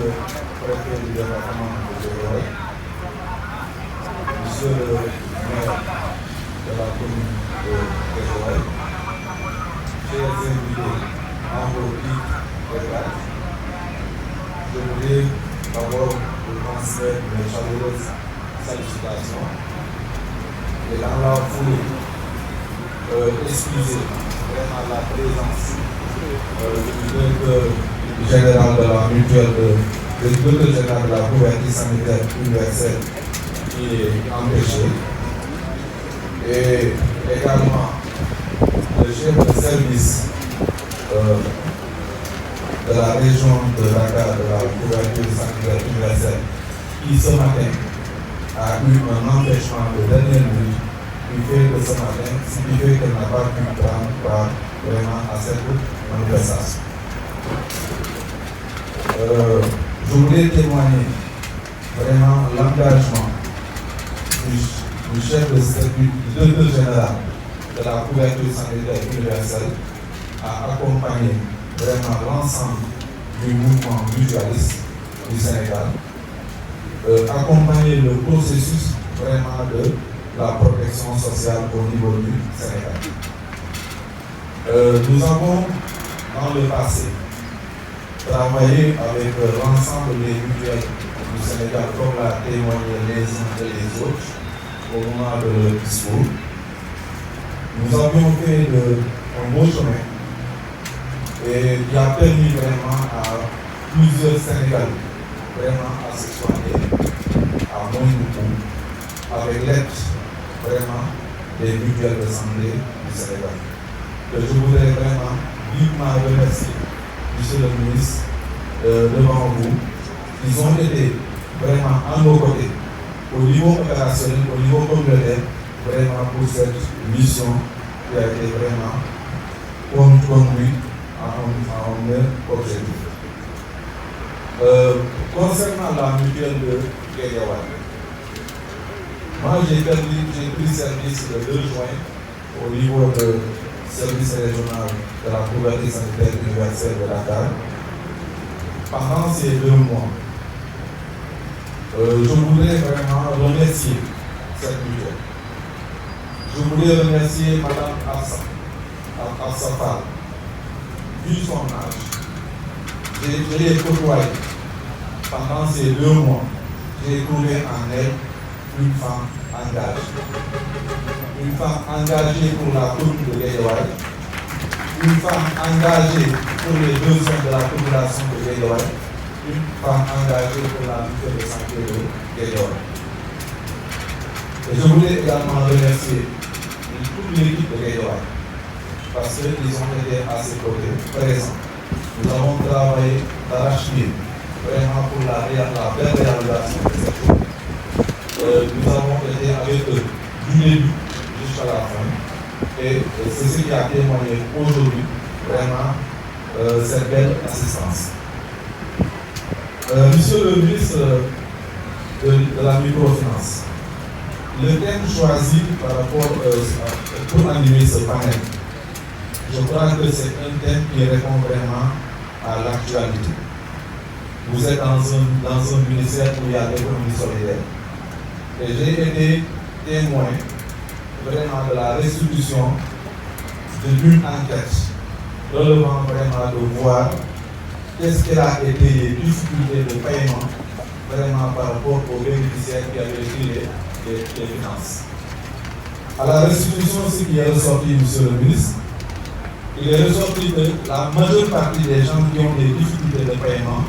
préfet du département de Guédiawaye, monsieur le maire de la commune de Guédiawaye, chers invités en politique et grade, je voudrais d'abord vous transmettre mes chaleureuses salutations et dans la foulée excuser vraiment la présence du directeur général de la mutuelle du directeur général de la couverture sanitaire universelle qui est empêché et également le chef de service de la région de Dakar de la couverture sanitaire universelle qui ce matin a eu un empêchement de dernière minute qui fait que ce matin, ce qui fait qu'elle n'a pas pu prendre part vraiment à cette manifestation. Je voulais témoigner vraiment l'engagement du chef de service, du directeur général de la couverture sanitaire universelle à accompagner vraiment l'ensemble du mouvement mutualiste du Sénégal, accompagner le processus vraiment de la protection sociale au niveau du Sénégal. Nous avons, dans le passé, travaillé avec l'ensemble des mutuelles du Sénégal, comme l'a témoigné les uns et les autres, au moment de leur discours. Nous avions fait un beau chemin et qui a permis vraiment à plusieurs Sénégalais vraiment à se soigner à moins de coûts, avec l'aide vraiment des mutuelles de santé du Sénégal. Que je voudrais vraiment vivement remercier monsieur le ministre devant vous. Ils ont été vraiment à nos côtés au niveau opérationnel, au niveau communautaire, vraiment pour cette mission qui a été vraiment conduite à un même objectif. Concernant la mutuelle de Guédiawaye, moi j'ai pris service le 2 juin au niveau de service régional de la couverture sanitaire universelle de Dakar. Pendant ces 2 mois, je voudrais vraiment remercier cette mutuelle. Je voulais remercier Mme Afsa Fall. Vu son âge, je l'ai côtoyé. Pendant ces 2 mois, j'ai trouvé en elle une femme engagée. Une femme engagée pour la commune de Guédiawaye. Une femme engagée pour les besoins de la population de Guédiawaye. Une femme engagée pour la mutuelle de santé de Guédiawaye. Et je voulais également remercier toute l'équipe de Guédiawaye parce qu'ils ont été à ses côtés, présents. Nous avons travaillé d'arrache-pied vraiment pour la belle réalisation de cette chose. Nous avons été avec eux du début jusqu'à la fin et c'est ce qui a témoigné aujourd'hui vraiment cette belle assistance. Monsieur le ministre de la microfinance, le thème choisi par rapport pour animer ce panel, je crois que c'est un thème qui répond vraiment à l'actualité. Vous êtes dans un ministère où il y a l'économie solidaire. Et j'ai été témoin vraiment de la restitution d'une enquête relevant vraiment de voir qu'est-ce qu'elle a été les difficultés de paiement vraiment par rapport aux bénéficiaires qui avaient retiré les finances. À la restitution, ce qui est ressorti, monsieur le ministre, il est ressorti que la majeure partie des gens qui ont des difficultés de paiement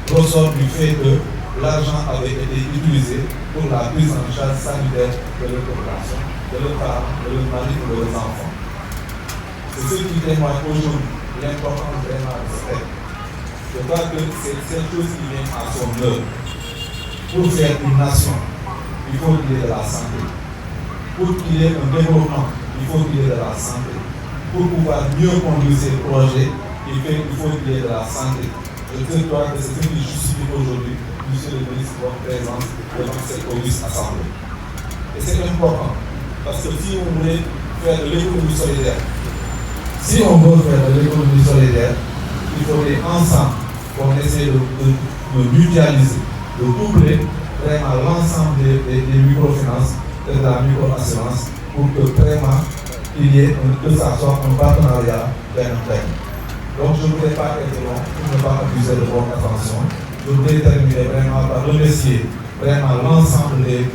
ressort du fait que l'argent avait été utilisé pour la prise en charge sanitaire de leur population, de leurs parents, de leurs maris, de leurs enfants. C'est ce qui témoigne aujourd'hui l'importance vraiment de ce thème. Je crois que c'est cette chose qui vient à son heure. Pour faire une nation, il faut qu'il y ait de la santé. Pour qu'il y ait un développement, il faut qu'il y ait de la santé. Pour pouvoir mieux conduire ces projets, il faut qu'il y ait de la santé. Je crois que c'est ce qui justifie aujourd'hui, monsieur le ministre, votre présence devant cette auguste assemblée. Et c'est important, parce que si on voulait faire de l'économie solidaire, il faudrait ensemble qu'on essaie de mutualiser, de doubler vraiment l'ensemble des microfinances et de la microassurance pour que vraiment il y ait que ça soit un partenariat plein. Donc je ne voudrais pas être long pour ne pas abuser de votre attention. Je voudrais terminer vraiment par remercier vraiment l'ensemble des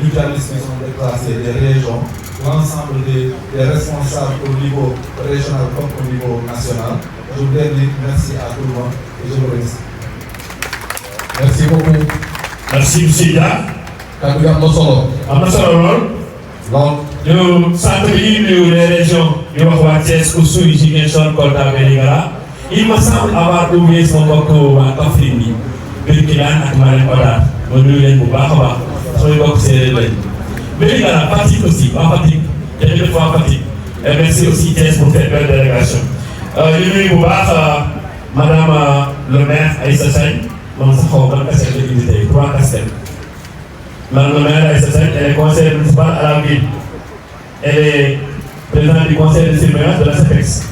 mutualistes qui sont déplacés des régions, l'ensemble des responsables au niveau régional comme au niveau national. Je voudrais dire merci à tout le monde et je vous remercie. Merci beaucoup. Merci monsieur Dia. Kàddu gi am na solo. am na solo lool. Donc ñu sant yi nuyu les régions yu wax waa Thiès Oussouye Ziguinchor Kolda Vélingara il me semble avoir oublié sama mbokk waa Kaffrine bi Birkelane ak Malem Hodar ma nuyu leen bu baax a baax samay mbokk séeréer lañ. Vélingara Fatick aussi waa Fatick jërëjëf waa Fatick et merci aussi Thiès pour cette belle délégation. ñu nuyu bu baax madame le maire Aïssa Sène moom sax xaw ma ban casquette la indi tey 3 casquettes. Madame le maire Aïssa Sène, elle est conseillère municipale à la ville. Elle est présidente du conseil de surveillance de la CEPEX.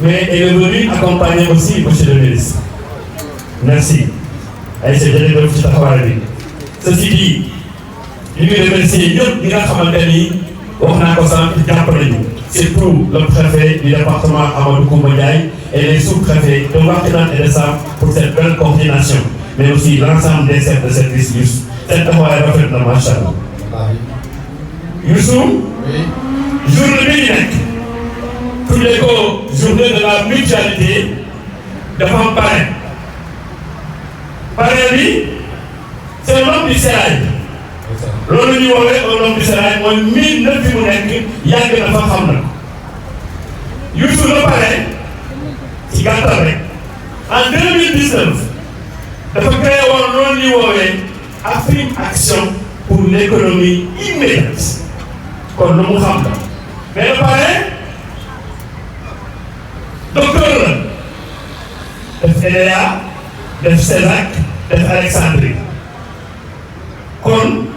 Mais elle est venue accompagner aussi monsieur le ministre. Merci. Aïssa jërëjëf ci taxawaay bi. Ceci dit, ñu ngi remercier ñëpp ñi nga xamante ni wax naa ko sànq jàppale ñu. Surtout le préfet du département Amadou Koumba Ndiaye et les sous-préfets de Wakhinane et de Sam pour cette belle coordination. Mais aussi l'ensemble des chefs de service cette taxawaay rafet na macha allah. Youssou. journée bi ñu nekk. tuddee ko journée de la mutualité dafa am parrain. parrain bi c'est l'homme du sérail. loolu ñuy woowee un homme du sérail mooy miin na fi mu nekk yàgg na fa xam na. Youssou le parrain ci gàttal rek en 2019 dafa créé woon loolu ñuy woowee Afrique Action pour l'économie immédiate kon lu mu xam la mais le parrain docteur la def EDA def CESAC def Alexandrie kon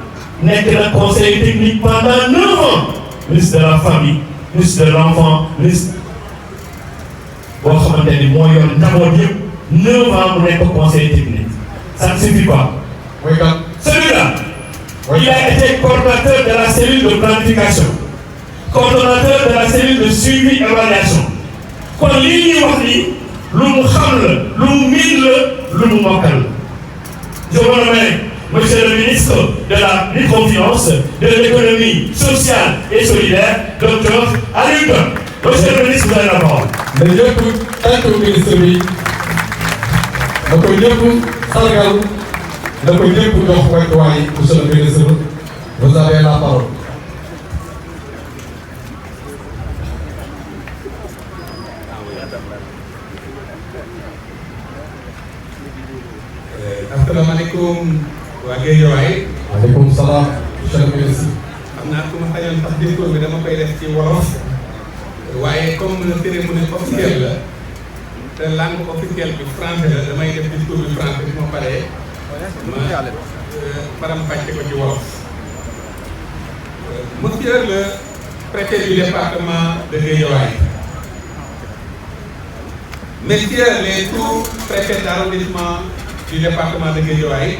nekk na conseil technique pendant 9 ans ministre de la famille ministre de l'enfant, ministre boo xamante ni moo yor njaboot yëpp 9 ans mu nekk conseiller technique ça ne suffit pas. Celui-là, il a été coordonnateur de la cellule de planification, coordonnateur de la cellule de suivi et évaluation. kon lii ñuy wax ni lu mu xam la lu mu miin la lu mu mokkal. Je vous remercie, monsieur le ministre de la microfinance, de l'économie sociale et solidaire, docteur Aliou Don. Monsieur le ministre, vous avez la parole. mais ñëpp tànk ministre bi da ko ñëpp sargal da ko ñëpp jox wàccuwaay monsieur le ministre vous avez la parole. asalaamaaleykum waa Guédiawaye. waaleykum salaam monsieur le ministre. xam naa ku ma sañoon sax discours bi dama koy def ci wolof waaye comme cérémonie officielle la te langue officielle bi français la damay def discours bi français bi ma paree ma faram-fàcce ko ci wolof. Monsieur le préfet du département de Guédiawaye, messieurs les sous-préfets d'arrondissement du département de Guédiawaye,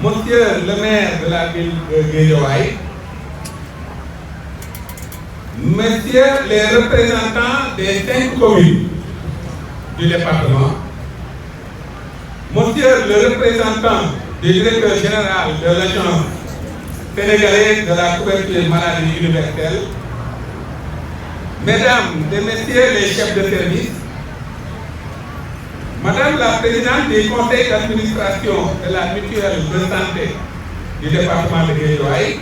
monsieur le maire de la ville de Guédiawaye, messieurs les représentants des 5 communes du département, monsieur le représentant du directeur général de l'agence sénégalaise de la couverture maladie universelle, mesdames et messieurs les chefs de service, madame la présidente du conseil d'administration de la mutuelle de santé du département de Guédiawaye,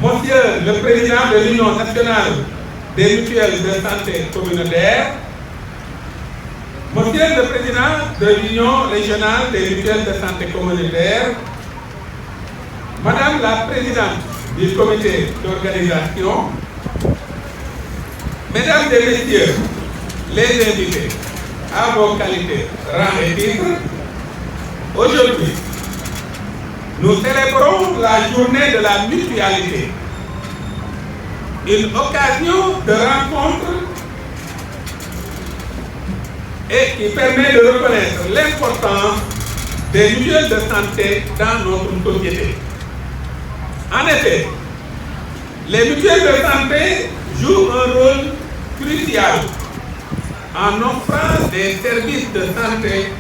monsieur le président de l'Union nationale des mutuelles de santé communautaire, monsieur le président de l'Union régionale des mutuelles de santé communautaire, madame la présidente du comité d'organisation, mesdames et messieurs les invités, à vos qualités, rangs et titres, aujourd'hui, nous célébrons la journée de la mutualité, une occasion de rencontre et qui permet de reconnaître l'importance des mutuelles de santé dans notre société. En effet, les mutuelles de santé jouent un rôle crucial en offrant des services de santé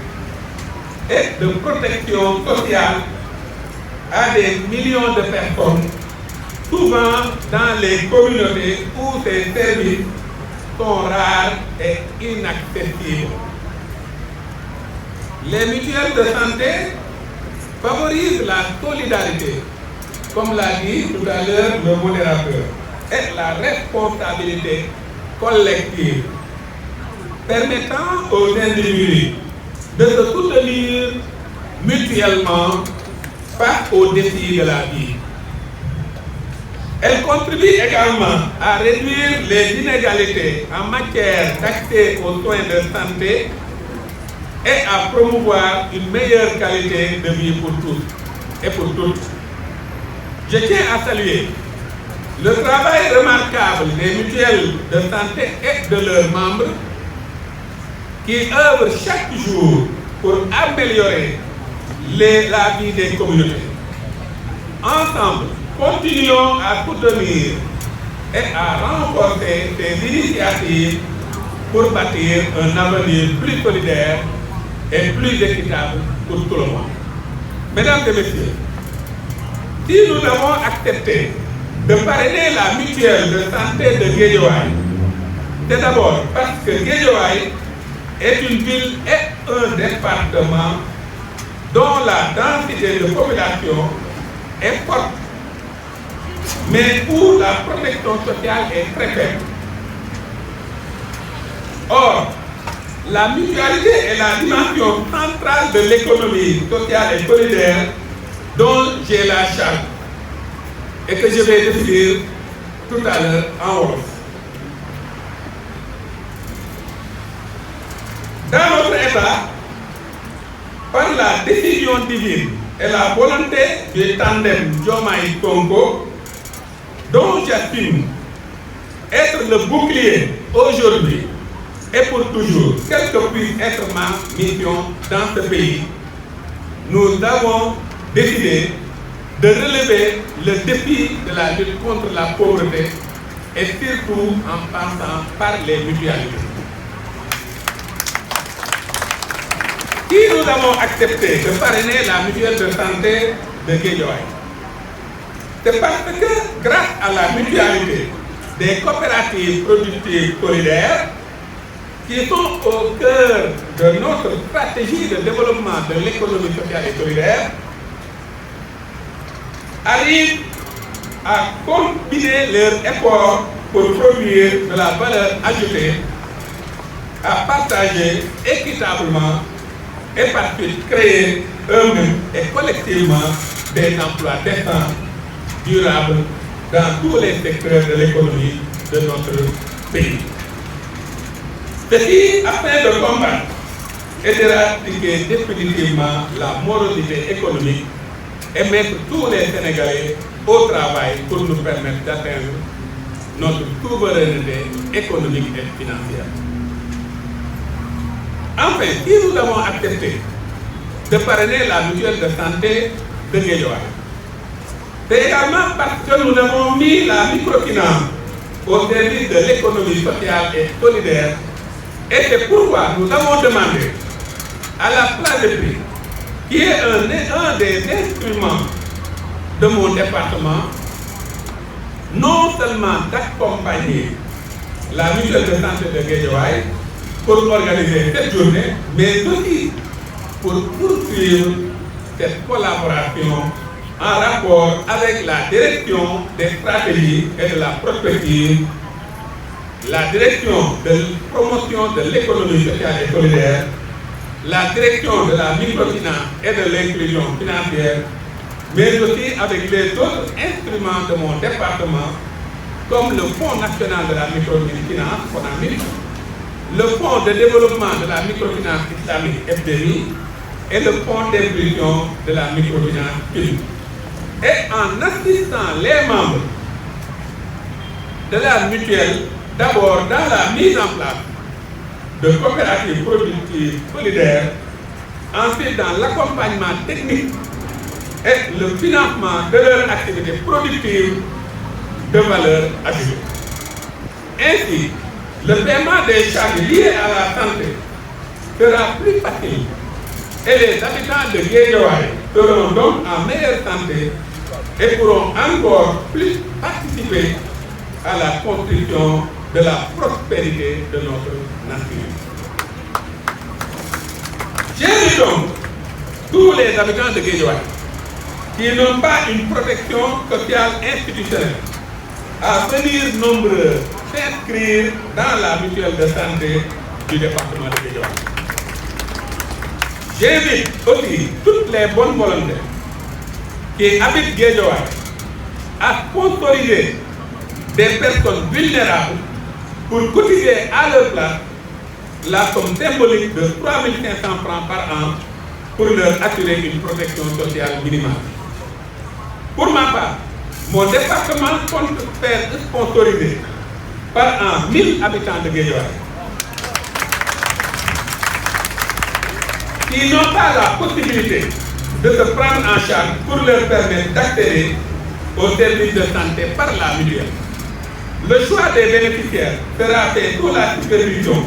et de protection sociale à des millions de personnes, souvent dans les communautés où ces services sont rares et inaccessibles. Les mutuelles de santé favorisent la solidarité, comme l'a dit tout à l'heure le modérateur, et la responsabilité collective, permettant aux individus de se soutenir mutuellement face aux défis de la vie. Elle contribue également à réduire les inégalités en matière d'accès aux soins de santé et à promouvoir une meilleure qualité de vie pour tous et pour toutes. Je tiens à saluer le travail remarquable des mutuelles de santé et de leurs membres qui œuvrent chaque jour pour améliorer la vie des communautés. Ensemble, continuons à soutenir et à renforcer ces initiatives pour bâtir un avenir plus solidaire et plus équitable pour tout le monde. Mesdames et messieurs, si nous avons accepté de parrainer la mutuelle de santé de Guédiawaye, c'est d'abord parce que Guédiawaye est une ville et un département dont la densité de population est forte, mais où la protection sociale est très faible. Or, la mutualité est la dimension centrale de l'économie sociale et solidaire dont j'ai la charge et que je vais définir tout à l'heure en wolof. Dans notre État, par la décision divine et la volonté du tandem Diomaye Sonko, dont j'estime être le bouclier aujourd'hui et pour toujours, quelle que puisse être ma mission dans ce pays, nous avons décidé de relever le défi de la lutte contre la pauvreté et surtout en passant par les mutualités. Si nous avons accepté de parrainer la mutuelle de santé de Guédiawaye, c'est parce que grâce à la mutualité des coopératives productives solidaires qui sont au cœur de notre stratégie de développement de l'économie sociale et solidaire, arrivent à combiner leurs efforts pour produire de la valeur ajoutée, à partager équitablement et par suite créer eux-mêmes et collectivement des emplois décents, durables dans tous les secteurs de l'économie de notre pays. Ceci afin de combattre et d'éradiquer définitivement la morosité économique et mettre tous les Sénégalais au travail pour nous permettre d'atteindre notre souveraineté économique et financière. Enfin, si nous avons accepté de parrainer la mutuelle de santé de Guédiawaye, c'est également parce que nous avons mis la microfinance au service de l'économie sociale et solidaire, et c'est pourquoi nous avons demandé à la place de prix, qui est un des instruments de mon département, non seulement d'accompagner la mutuelle de santé de Guédiawaye pour organiser cette journée, mais aussi pour poursuivre cette collaboration en rapport avec la direction des stratégies et de la prospective, la direction de promotion de l'économie sociale et solidaire, la direction de la microfinance et de l'inclusion financière, mais aussi avec les autres instruments de mon département, comme le Fonds national de la microfinance, FONAMIF, le Fonds de développement de la microfinance islamique, FDMI, et le Fonds d'impulsion de la microfinance publique. Et en assistant les membres de la mutuelle, d'abord dans la mise en place de coopératives productives solidaires, ensuite dans l'accompagnement technique et le financement de leurs activités productives de valeur ajoutée. Ainsi, le paiement des charges liées à la santé sera plus facile et les habitants de Guédiawaye seront donc en meilleure santé et pourront encore plus participer à la construction de la prospérité de notre nation. J'invite donc tous les habitants de Guédiawaye qui n'ont pas une protection sociale institutionnelle à venir nombreux s'inscrire dans la mutuelle de santé du département de Guédiawaye. J'invite aussi toutes les bonnes volontés qui habitent Guédiawaye à sponsoriser des personnes vulnérables pour cotiser à leur place la somme symbolique de 3 500 francs par an pour leur assurer une protection sociale minimale. Pour ma part, mon département compte faire sponsoriser par an 1000 habitants de Guédiawaye qui n'ont pas la possibilité de se prendre en charge pour leur permettre d'accéder aux services de santé par la mutuelle. Le choix des bénéficiaires sera fait sous la supervision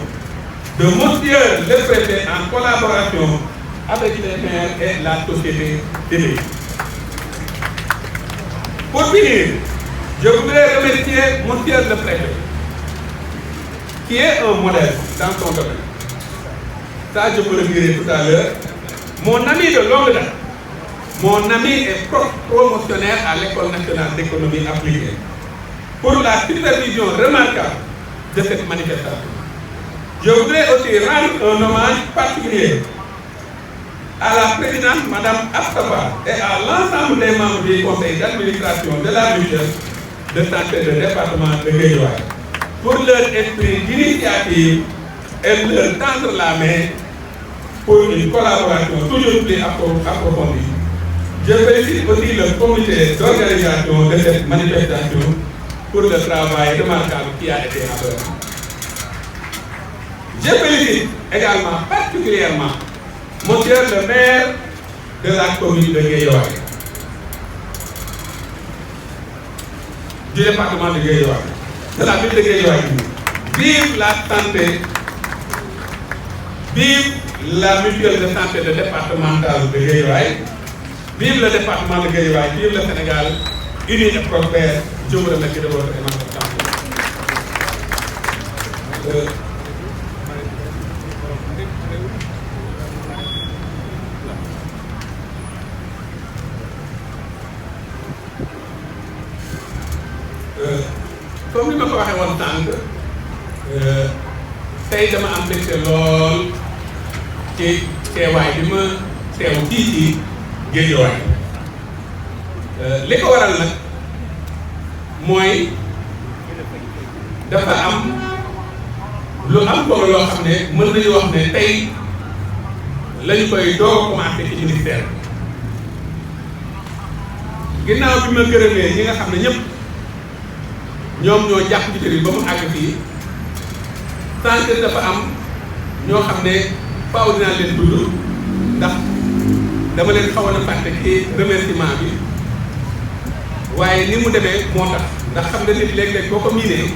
de monsieur le préfet en collaboration avec les maires et la société civile. Pour finir, je voudrais remercier monsieur le préfet, qui est un modèle dans son domaine. Ça, je vous le dirai tout à l'heure. Mon ami de longue date, mon ami est promotionnaire à l'École nationale d'économie appliquée pour la supervision remarquable de cette manifestation. Je voudrais aussi rendre un hommage particulier à la présidente Mme Aftaba et à l'ensemble des membres du conseil d'administration de la mutuelle de santé du département de Guédiawaye pour leur esprit d'initiative et leur tendre la main pour une collaboration toujours plus approfondie. Je félicite aussi le comité d'organisation de cette manifestation pour le travail remarquable qui a été fait. Je félicite également particulièrement monsieur le maire de la commune de Guédiawaye, du département de Guédiawaye, de la ville de Guédiawaye. Vive la santé, vive la mutuelle de santé de départementale de Guédiawaye, vive le département de Guédiawaye, vive le Sénégal uni et prospère. Je vous remercie de votre attention. Comme ni ma ko waxee woon tànk tey dama am mbégte lool ci teewaay bi ma teew fii ci Guédiawaye li ko waral nag mooy dafa am lu am solo loo xam ne mën nañu wax ne tey lañu koy doog a commencé ci ministère ginnaaw bi ma gërëmee ñi nga xam ne ñëpp ñoom ñoo jàpp ci kër yi ba mu àgg fii santé dafa am ñoo xam ne faaw dinaa leen tudd ndax dama leen xawoon a fàtte ci remerciement bi waaye ni mu demee moo tax ndax xam nga nit léeg-léeg boo ko miinee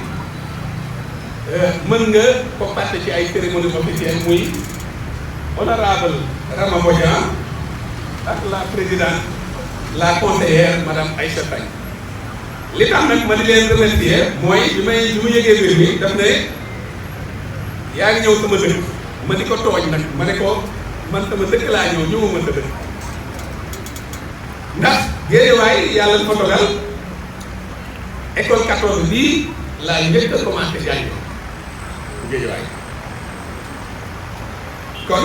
mën nga ko fàtte ci ay cérémonie officielle muy honorable Rama Bodian ak la présidente la conseillère madame Aïcha Faye li tax nag ma di leen remercier mooy bi mu yëgee mbir mi daf ne yaa ngi ñëw sama dëkk ma di ko tooñ nag ma ne ko man sama dëkk laa ñëw ñëwuma sa dëkk ndax Guédiawaye yàlla dafa dogal école 14 bii laa njëkk a commencé jàng Guédiawaye kon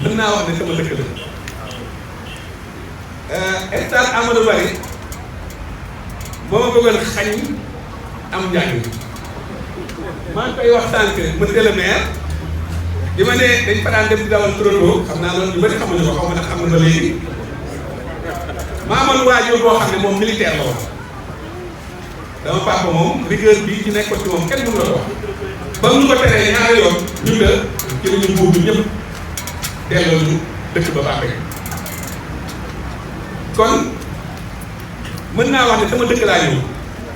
mën naa wax ne sama dëkk la stade Amadou Barry moo ma bëggoon xañ am njàng maa ngi koy wax sànq monsieur le maire di ma ne dañ fa daan dem di dawal turandoo xam naa loolu ñu bëri xamuñu ko xaw ma nag xam na ba léegi maa amoon waajur boo xam ne moom militaire la woon dama papa moom rigueur bii ci nekkoon ci moom kenn mënu la ko wax ba mu ko teree ñaari yoon ñun la ci la ñu buubu ñëpp delloo ñu dëkk ba Bambey kon mën naa wax ne sama dëkk laa ñëw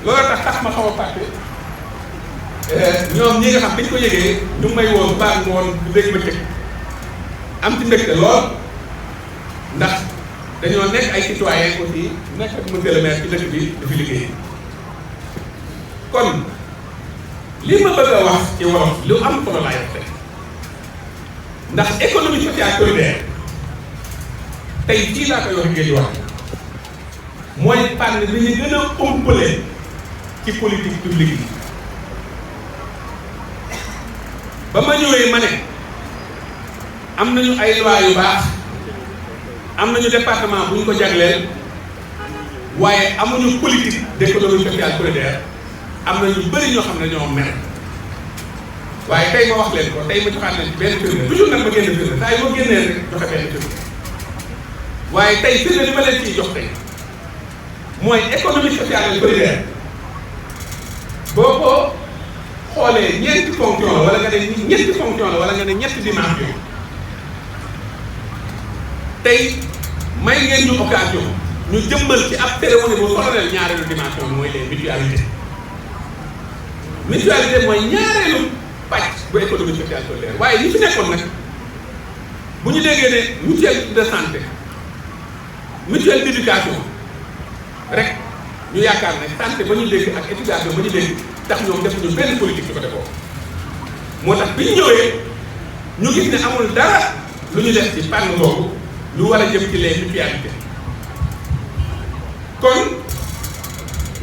loolu tax ma xaw a fàtte ñoom ñi nga xam dañ ko yëgee ñu may woon baax ma woon du dégg ba tëg am ci mbégte lool ndax dañoo nekk ay citoyen aussi nekk ak monsieur le maire ci dëkk bi dafi liggéey kon li ma bëgg a wax ci wolof lu am solo laay wax ndax économie sociale solidaire tey fii laa koy wax Guédiawaye mooy fànn li ñu gën a ëmpale ci politique publique yi ba ma ñëwee ma ne am nañu ay loi yu baax am nañu département bu ñu ko jagleel waaye amuñu politique d'économie sociale solidaire am na ñu bëri ñoo xam ne ñoo mer waaye tey ma wax leen ko tey ma joxaat leen ci benn firnde toujours nag ma génn firnde saa yi ma génnee rek joxe benn firnde waaye tey firnde li ma leen ciy jox tey mooy économie sociale solidaire boo ko xoolee ñeenti fonction la wala nga ne ñetti fonction la wala nga ne ñetti dimension tey may ngeen ñu occasion ñu jëmbal ci ab cérémonie bu solennel ñaareelu dimension mooy les mutualités mutualité mooy ñaareelu pàcc bu économie sociale solidaire waaye ñi fi nekkoon nag bu ñu déggee ne mutuelle de santé mutuelle d'éducation rek ñu yaakaar ne santé ba ñu dégg ak éducation ba ñu dégg tax ñoom defuñu benn politique ci côté boobu moo tax bi ñu ñëwee ñu gis ne amul dara lu ñu def ci fànn boobu lu war a jëm ci les mutualités kon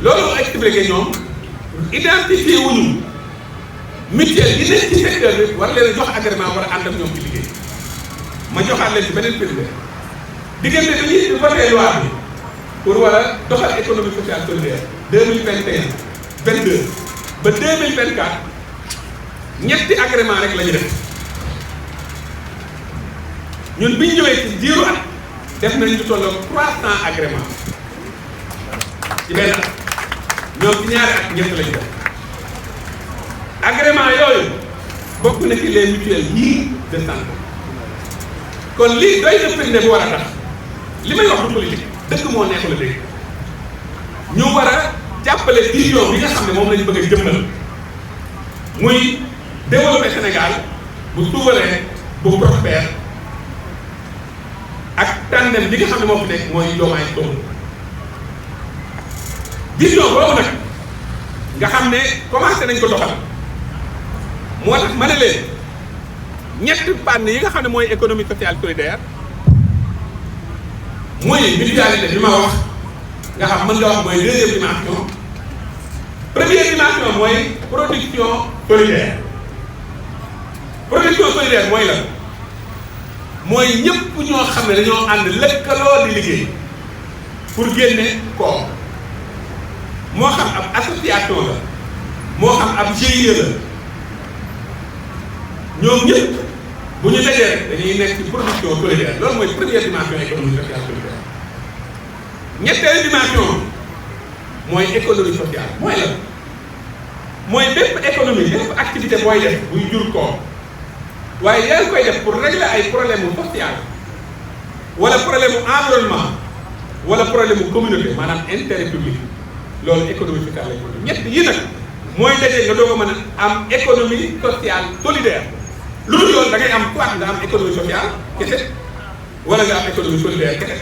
loolu expliqué ñoom identifié wuñu mutuelle yi nekk ci secteur bi war leen a jox agrément war a ànd ak ñoom ci liggéey ma joxaat leen ci beneen firnde diggante bi ñuy voté loi bi pour war a doxal économie sociale solidaire 2021 22 ba 2024 ñetti agrément rek la ñu def ñun bi ñu ñëwee ci diiru at def nañ ñu tolloog 300 agrément ci benn at ñoom ci ñaari at ñett lañ def agrément yooyu bokk na ci les mutuelles yii de santé kon lii doy na firnde bu war a tax li may wax du politique dëkk moo neexul a dégg ñu war a jàppale vision bi nga xam ne moom lañu bëgg a jëmmal muy développer Sénégal bu souverain bu prospère ak tànnem li nga xam ne moo fi nekk mooy Diomaye Sonko vision boobu nag nga xam ne commencé nañ ko doxal moo tax ma ne leen ñetti fànn yi nga xam ne mooy économie sociale solidaire muy mutualité bi ma wax nga xam mën nga wax mooy deuxième dimension première dimension mooy production solidaire mooy la mooy ñëpp ñoo xam ne dañoo ànd lëkkaloo di liggéey pour génne koom moo xam ab association la moo xam ab GIE la ñoom ñëpp bu ñu dajee rek dañuy nekk ci production solidaire loolu mooy première dimension économie sociale solidaire ñetteelu dimension mooy économie sociale mooy la mooy bépp économie bépp activité booy def buy jur koom waaye yaa ngi koy def pour régler ay problème mu social wala problème mu environnement wala problème mu communauté maanaam intérêt public loolu économie sociale lañ ko ñett yi nag mooy dajee nga doog a mën a am économie sociale solidaire loolu yoon da ngay am soit nga am économie sociale kese wala nga am économie solidaire kese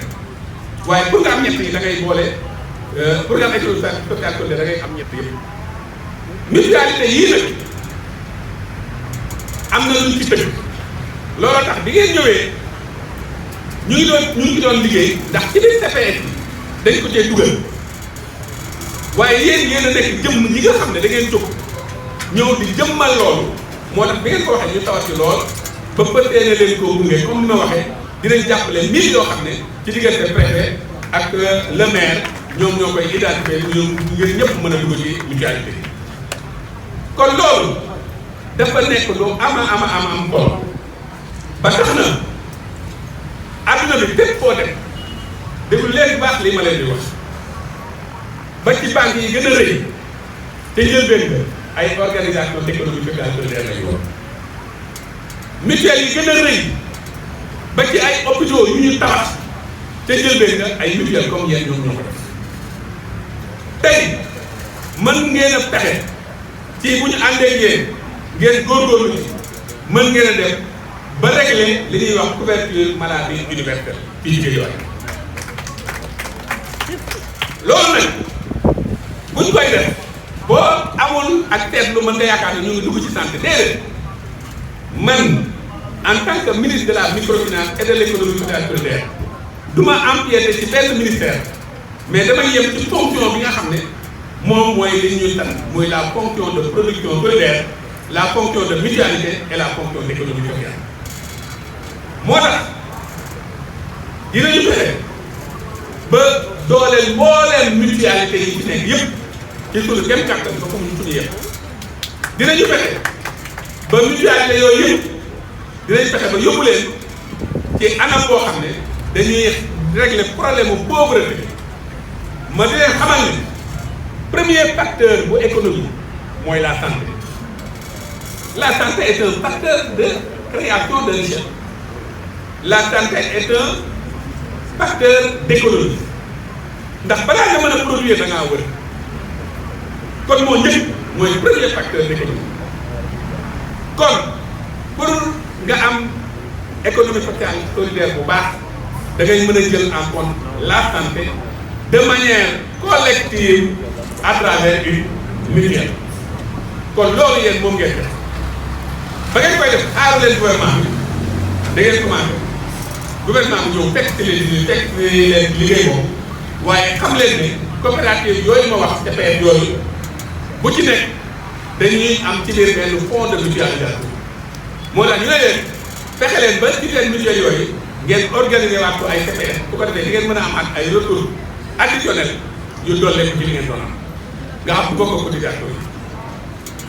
waaye pour nga am ñett yi da ngay boole pour nga am économie sociale solidaire da ngay am ñett yëpp mutualité yii nag am na luñ ci tëgg looloo tax bi ngeen ñëwee ñu ngi doon liggéey ndax ci biir CPS bi dañ ko cee dugal waaye yéen a nekk jëmm ñi nga xam ne da ngeen jóg ñëw di jëmmal loolu moo tax bi ngeen ko waxee ñu tawat ci lool ba pëtee ne leen koo gunge comme ni ma waxee dinañ jàppale 1000 yoo xam ne ci diggante préfet ak le maire ñoom ñoo koy identifier ñoom ngeen ñëpp mën a dugg ci mutualité yi kon loolu dafa nekk lu am solo ba tax na adduna bi fépp foo dem déglu leen bu baax lii ma leen di wax ba ci banque yi gën a rëy te njëlbeen nga ay organisation d'économie sociale solidaire lay woon mutuelle yi gën a rëy ba ci ay hôpitaux yu ñu tabax te njëlbeen nga ay mutuelle comme yéen ñoom ñoo ko def tey mën ngeen a pexe ci bu ñu àndee ngeen góorgóorlu ci mën ngeen a dem ba régler li ñuy wax couverture maladie universelle fii ci Guédiawaye loolu nag buñ koy def boo amul ak seetlu mën nga yaakaar ne ñu ngi dugg ci santé déedéet man en tant que ministre de la microfinance et de l'économie sociale solidaire du ma empiéter ci benn ministère mais damay yem ci fonction bi nga xam ne moom mooy li ñuy tan muy la fonction de production solidaire la fonction de mutualité et la fonction d'économie sociale moo tax dinañu fexe ba dooleel mbooleem mutualité yi ci nekk yëpp ci sunu kem kàttan ba comme ñu suñu yëpp dinañu fexe ba mutualité yooyu yëpp dinañ fexe ba yóbbu leen ci anam boo xam ne dañuy régler problème mu pauvreté ma di leen xamal ne premier facteur bu économie mooy la santé. La santé est un facteur de création de richesse. La santé est un facteur d'économie ndax balaa nga mën a produire da ngaa wër kon moo njëkk mooy premier facteur d'économie kon pour nga am économie sociale solidaire bu baax da ngay mën a jël en compte la santé de manière collective à travers une mutuelle kon loolu yéen moom ngeen def ba ngeen koy def xaaru leen gouvernement bi da ngeen commencé gouvernement bi ñëw fekk leen liggéey boobu waaye xam leen ne coopérative yooyu ma wax CPS yooyu bu ci nekk dañuy am ci biir benn fonds de mutualisation moo tax ñu ne leen fexe leen ba ci seen mutuelle yooyu ngeen organiser waat ko ay CPS bu ko defee di ngeen mën a am ak ay ressources additionnelles yu dollee ko ci li ngeen doon am nga xam bu bokk cotisation yi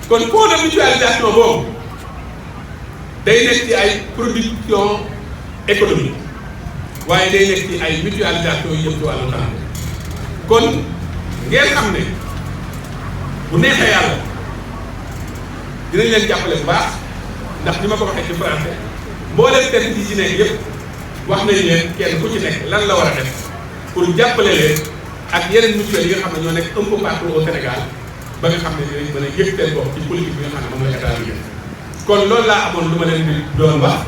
kon fonds de mutualisation boobu day nekk ci ay production économique waaye day nekk ci ay mutualisation yu jëm ci wàllu santé kon ngeen xam ne bu neexee yàlla dinañ leen jàppale bu baax ndax ni ma ko waxee ci français mbooleem service yi ci nekk yëpp wax nañ leen kenn ku ci nekk lan la war a def pour jàppale leen ak yeneen mutuelle yi nga xam ne ñoo nekk un peu partout au Sénégal ba nga xam ne dinañ mën a yëg seen bopp ci politique bi nga xam ne moom la état bi jël kon loolu laa amoon lu ma leen di doon wax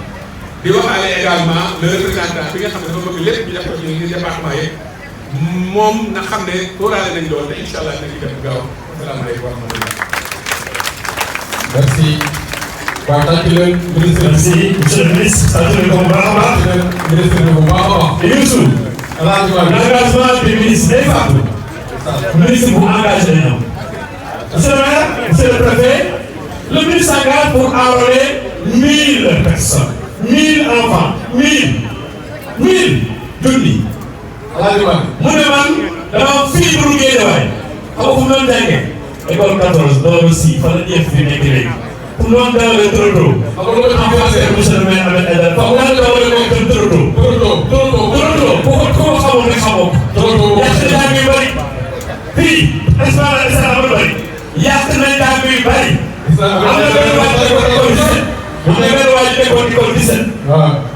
di waxaale également le représentant bi nga xam ne dafa bëgg lépp ñu def ko ci département yëpp moom na xam ne tóoraale nañ doon te incha allah dinañ def gaaw asalaamaaleykum wa rahmatulah. merci. waaw tàcc leen ministre. merci monsieur le ministre. sant nañ ko bu baax a baax. ministre bi bu baax a baax. Youssou. l'engagement du ministre day fàttu. ministre bu engagé nañu. monsieur le maire, monsieur le préfet, le ministre s'engage pour enrôler 1000 personnes. 1000 enfants. 1000 junni. mu ne man dama am fii bu Guédiawaye xam nga fu mu doon jàngee école 14 doolu si fa la IEF bi nekk léegi pour mu doon dawale Torodo monsieur le maire Ahmed Aïdara fa mu doon dawale moom Torodo ku ko xamoon rek xamoo ko yàq na jàng yu bëri fii espace amul bëri yàq na jàng yu bëri am na benn waaj nekkoon école 17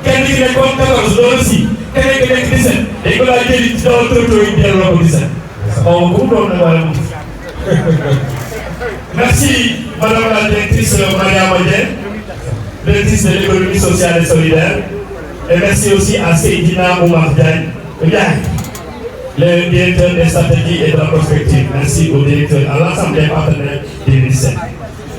kenn ki nekkoon 14 doolu si keneen ki nekk 17 dañ ko laa jëli ci dawal Torodo yi delloo ko 17 xaw ma ku mu doon nag waaye moom merci madame la directrice Mariama Dieng, directrice de l'économie sociale et solidaire, et merci aussi à Seydina Oumar Diagne, le directeur des stratégies et de la prospective. Merci au directeur, à l'ensemble des partenaires des ministères.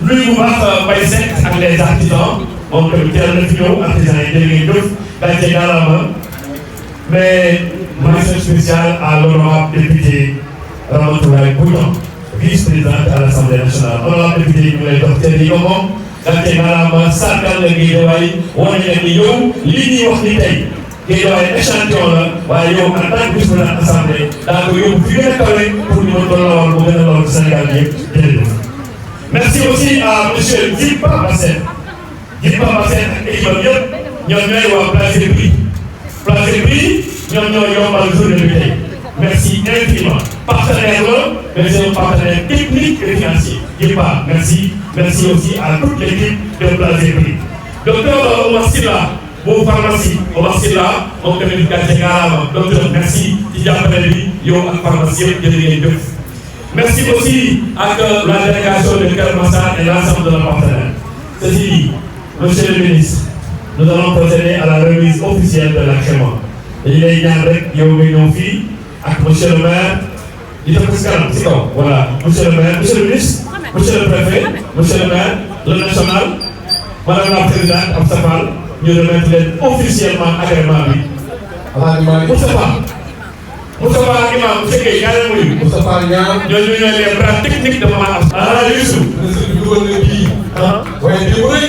Lui Oumar Baïsek ak les artisans, moom tamit teel na fi ñëw artisans yi jërë ngeen jëf gàcce ngalaama, mais mention spéciale à l'honorable député Ramatoulaye Bouton, vice-présidente à l'Assemblée nationale. Honorable député ñu lay dox cër yi nga moom gàcce ngalaama sargal la Guédiawaye wane leen ni yow li ñuy wax ni tey Guédiawaye échantillon la waaye yow en tant que vice-président assemblée daa ko yóbbu fi gën a kawe pour ñu mën ko lawal bu gën a lawal Sénégal yëpp jërëjëf. Merci aussi à monsieur Djipa Bassène. Djipa Bassène ak équipe am yëpp ñoom ñooy waa Place des Prix. Place des Prix ñoom ñoo yombal journée bi tey. Merci infiniment. Partenaire là, mais c'est un partenaire technique et financier. Djipa, merci. Merci aussi à toute l'équipe de Place des Prix. Docteur Omar Sylla, bu pharmacie Omar Sylla, moom tamit gàcce ngalaama. Docteur, merci ci jàppale bi yow ak pharmacie yëpp jërë ngeen jëf. Merci aussi à la délégation de Keur Massar et l'ensemble de nos partenaires. Ceci dit, monsieur le ministre, nous allons procéder à la remise officielle de l'agrément. dañu lay ñaan rek yow nga ñëw fii ak monsieur le maire di def ko si kanam si kaw voilà monsieur le maire monsieur le ministre monsieur le préfet monsieur le maire le national madame la présidente Absa Fall ñu remettre leen officiellement agrément bi. Moustapha ak imam monsieur Guèye yaa leen wuyu. Moustapha Niang. ñooñu ñooy les bras techniques de Maman Absa. Youssou. ministre bi dugal na bii. waaye bii bu rëy.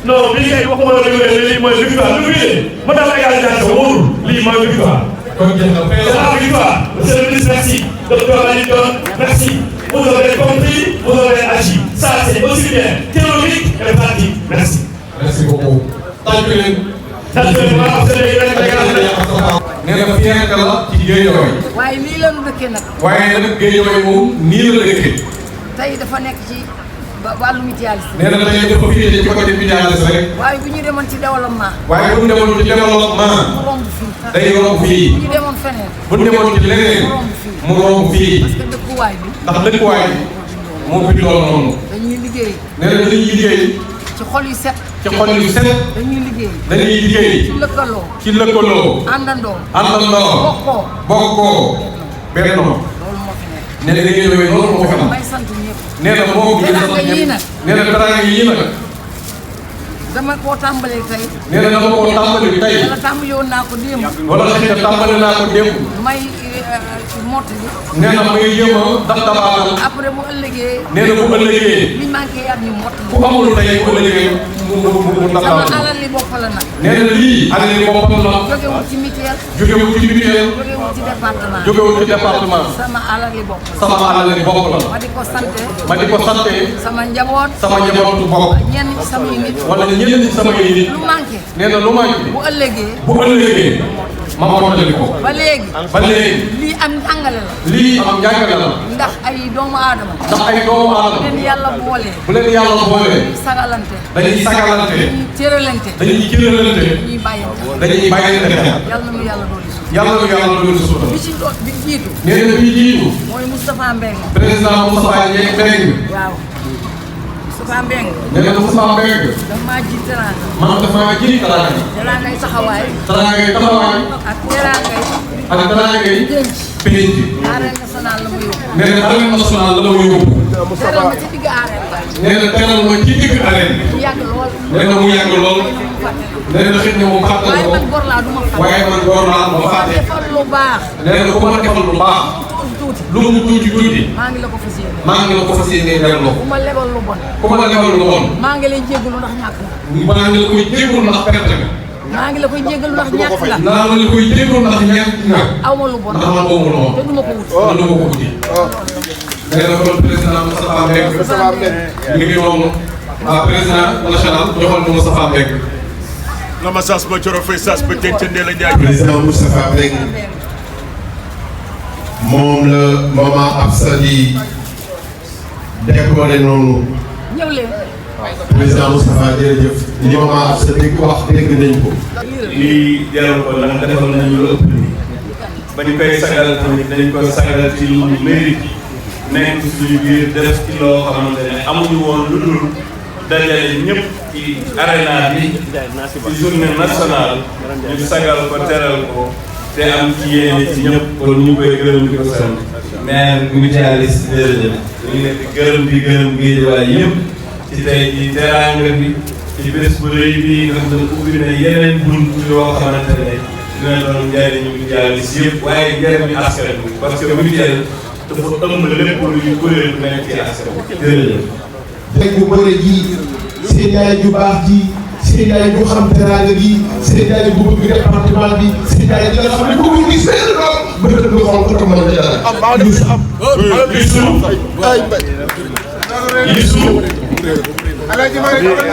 non bii kay waxuma la lii mooy victoire lu muy ma daal égalisation wóorul lii mooy victoire. kon jeex na c'est la victoire. Monsieur le ministre, merci. Docteur Alidon, merci. Vous avez compris, vous avez agi. Ça, c'est aussi bien théorique et pratique. Merci. Merci beaucoup. nee na fierté la ci Guédiawaye. waaye nii la ñu dëkkee nag. waaye nag Guédiawaye moom nii la dëkkee. tey dafa nekk ci wàllu mutualisme. nee na tey dafa féete ci côté mutualisme rek. waaye bu ñu demoon ci développement. waaye bu ñu demoon ci développement. mu romb fii. day romb fii. bu ñu demoon feneen. bu ñu demoon ci leneen. mu romb fii. parce que dëkkuwaay bi. ndax dëkkuwaay bi moo fi doon noonu. dañuy liggéey. nee na dañuy liggéey. ci xol yu set. ci xol yu set. dañuy liggéey. dañuy liggéey. ci lëkkaloo. ci lëkkaloo. àndandoo. àndandoo. bokkoo. bokkoo. bennoo. loolu moo fi nekk. nee na Guédiawaye loolu moo fi am. may sant ñëpp. nee na moom bi teraanga yii nag. nee na teraanga yii nag. dama koo tàmbalee tey. nee na dama koo tàmbali tey. wala tàmbali woon naa ko démb. wala xëy na tàmbali naa ko démb. may mottali. nee na muy jéem a daf dabaatal. après bu ëllëgee. nee na bu ëllëgee. li manqué at ñu mottali. ku amul tey bu ëllëgee mu dabaatal. sama alal li bopp la nag. nee na lii alal li boppam la. jógewul ci mutuelle. jógewul ci mutuelle. jógewul ci département. jógewul ci département. sama alal li bopp la. sama alal li bopp la. ma di ko sante. ma di ko sante. sama njaboot. sama njabootu bopp. ñenn ci samay nit. wala ñenn ci samay nit. lu manqué. nee na lu manqué. bu ëllëgee. bu ëllëgee. ma mottali ko. ba léegi. ba léegi. lii am njàngale la. lii am njàngale la. ndax ay doomu aadama. ndax ay doomu aadama. bu leen yàlla boolee. bu leen yàlla boolee. dañuy sagalante. dañuy sagalante. dañuy cëralante. dañuy cëralante. dañuy bàyyante. dañuy bàyyante. yàlla na nu yàlla dooli suuf. yàlla na yàlla dooli suuf. bi jiitu. nee na bi jiitu. mooy Moustapha Mbengue. président Moustapha Mbengue. waaw. Moustapha Mbengue. nee na Moustapha Mbengue. dafa maa ji teraanga. man dafa maa ji teraanga. teraangay taxawaay. teraangay taxawaay. ak teraangay. ak teraangay. penc. arène nationale la mu yóbbu. nee na arène nationale la mu yóbbu. teral ma ci digg arène ba. nee na teral ma ci digg arène. mu yàgg lool. nee na mu yàgg lool. nee na xëy na moom fàtte na ko. waaye man góor laa du ma fàtte. waaye man góor laa du ma fàtte. defal lu baax. nee na ku ma defal lu baax. lu mu tuuti tuuti. maa ngi la ko fas yéene. maa ngi la ko fas yéene delloo. ku ma lebal lu bon. ku ma lebal lu bon. maa ngi lay jéggalu ndax ñàkk la. maa ngi la koy jéggalu ndax perte nga. maa ngi la koy jéggalu ndax ñàkk la. naa la koy jéggalu ndax ñàkk nga. aw ma lu bon. ndax man boobu la woon. te du ma ko wuti. te du ma ko wuti. nee na kon président Moustapha Mbengue. mi ngi noonu. président national joxoon na Moustapha Mbengue. Nama sas ba coro fay sas ba tënk Ndella Ndiaye. président Moustapha Mbengue moom la maman Absa di décoré noonu. ñëw leen. président Moustapha jërëjëf li maman Absa dégg wax dégg nañ ko. lii jaral ko ndax defal nañu lu ëpp nii ba ñu koy sagal tamit dañ ko sagal ci lu mérite nekk suñu biir def ci loo xamante ne amuñu woon lu dul dajale ñëpp ci arena bi ci journée nationale ñu sagal ko teral ko te am ci yéene ci ñëpp kon ñu koy gërëm di ko sant maire mutualiste jërëjëf ñu nekk gërëm di gërëm Guédiawaye yëpp ci tey ji teraanga bi ci bés bu rëy bii nga xam ne ubbi na yeneen bunt yoo xamante ne dina doon njëriñu mutualiste yëpp waaye njëriñu askan bi parce que mutuelle dafa ëmb lépp luy kuréel bu nekk ci askan bi jërëjëf. dégg bu bëre ji seen yaay ju baax ji seen yaay ju xam teraanga gi seen yaay bu bëgg département bi seen yaay ji nga xam ne bëggul gis benn doom bëgg nga xool ko mën a dara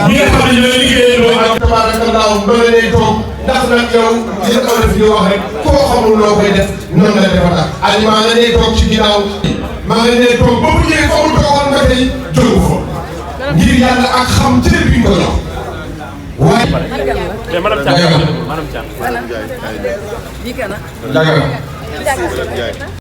ñi nga xam ne ñooy liggéeyandoo ak tabaarakallaahu ba nga lay toog ndax nag yow li nga olof di wax rek koo xamul noo koy def noonu la defa tax ali maa nga lay toog ci ginnaaw maa nga lay toog ba mu ñëwee fa mu toogoon ba tey jógu fa ngir yàlla ak xam cër bi nga ko jox waaye madame Thiam.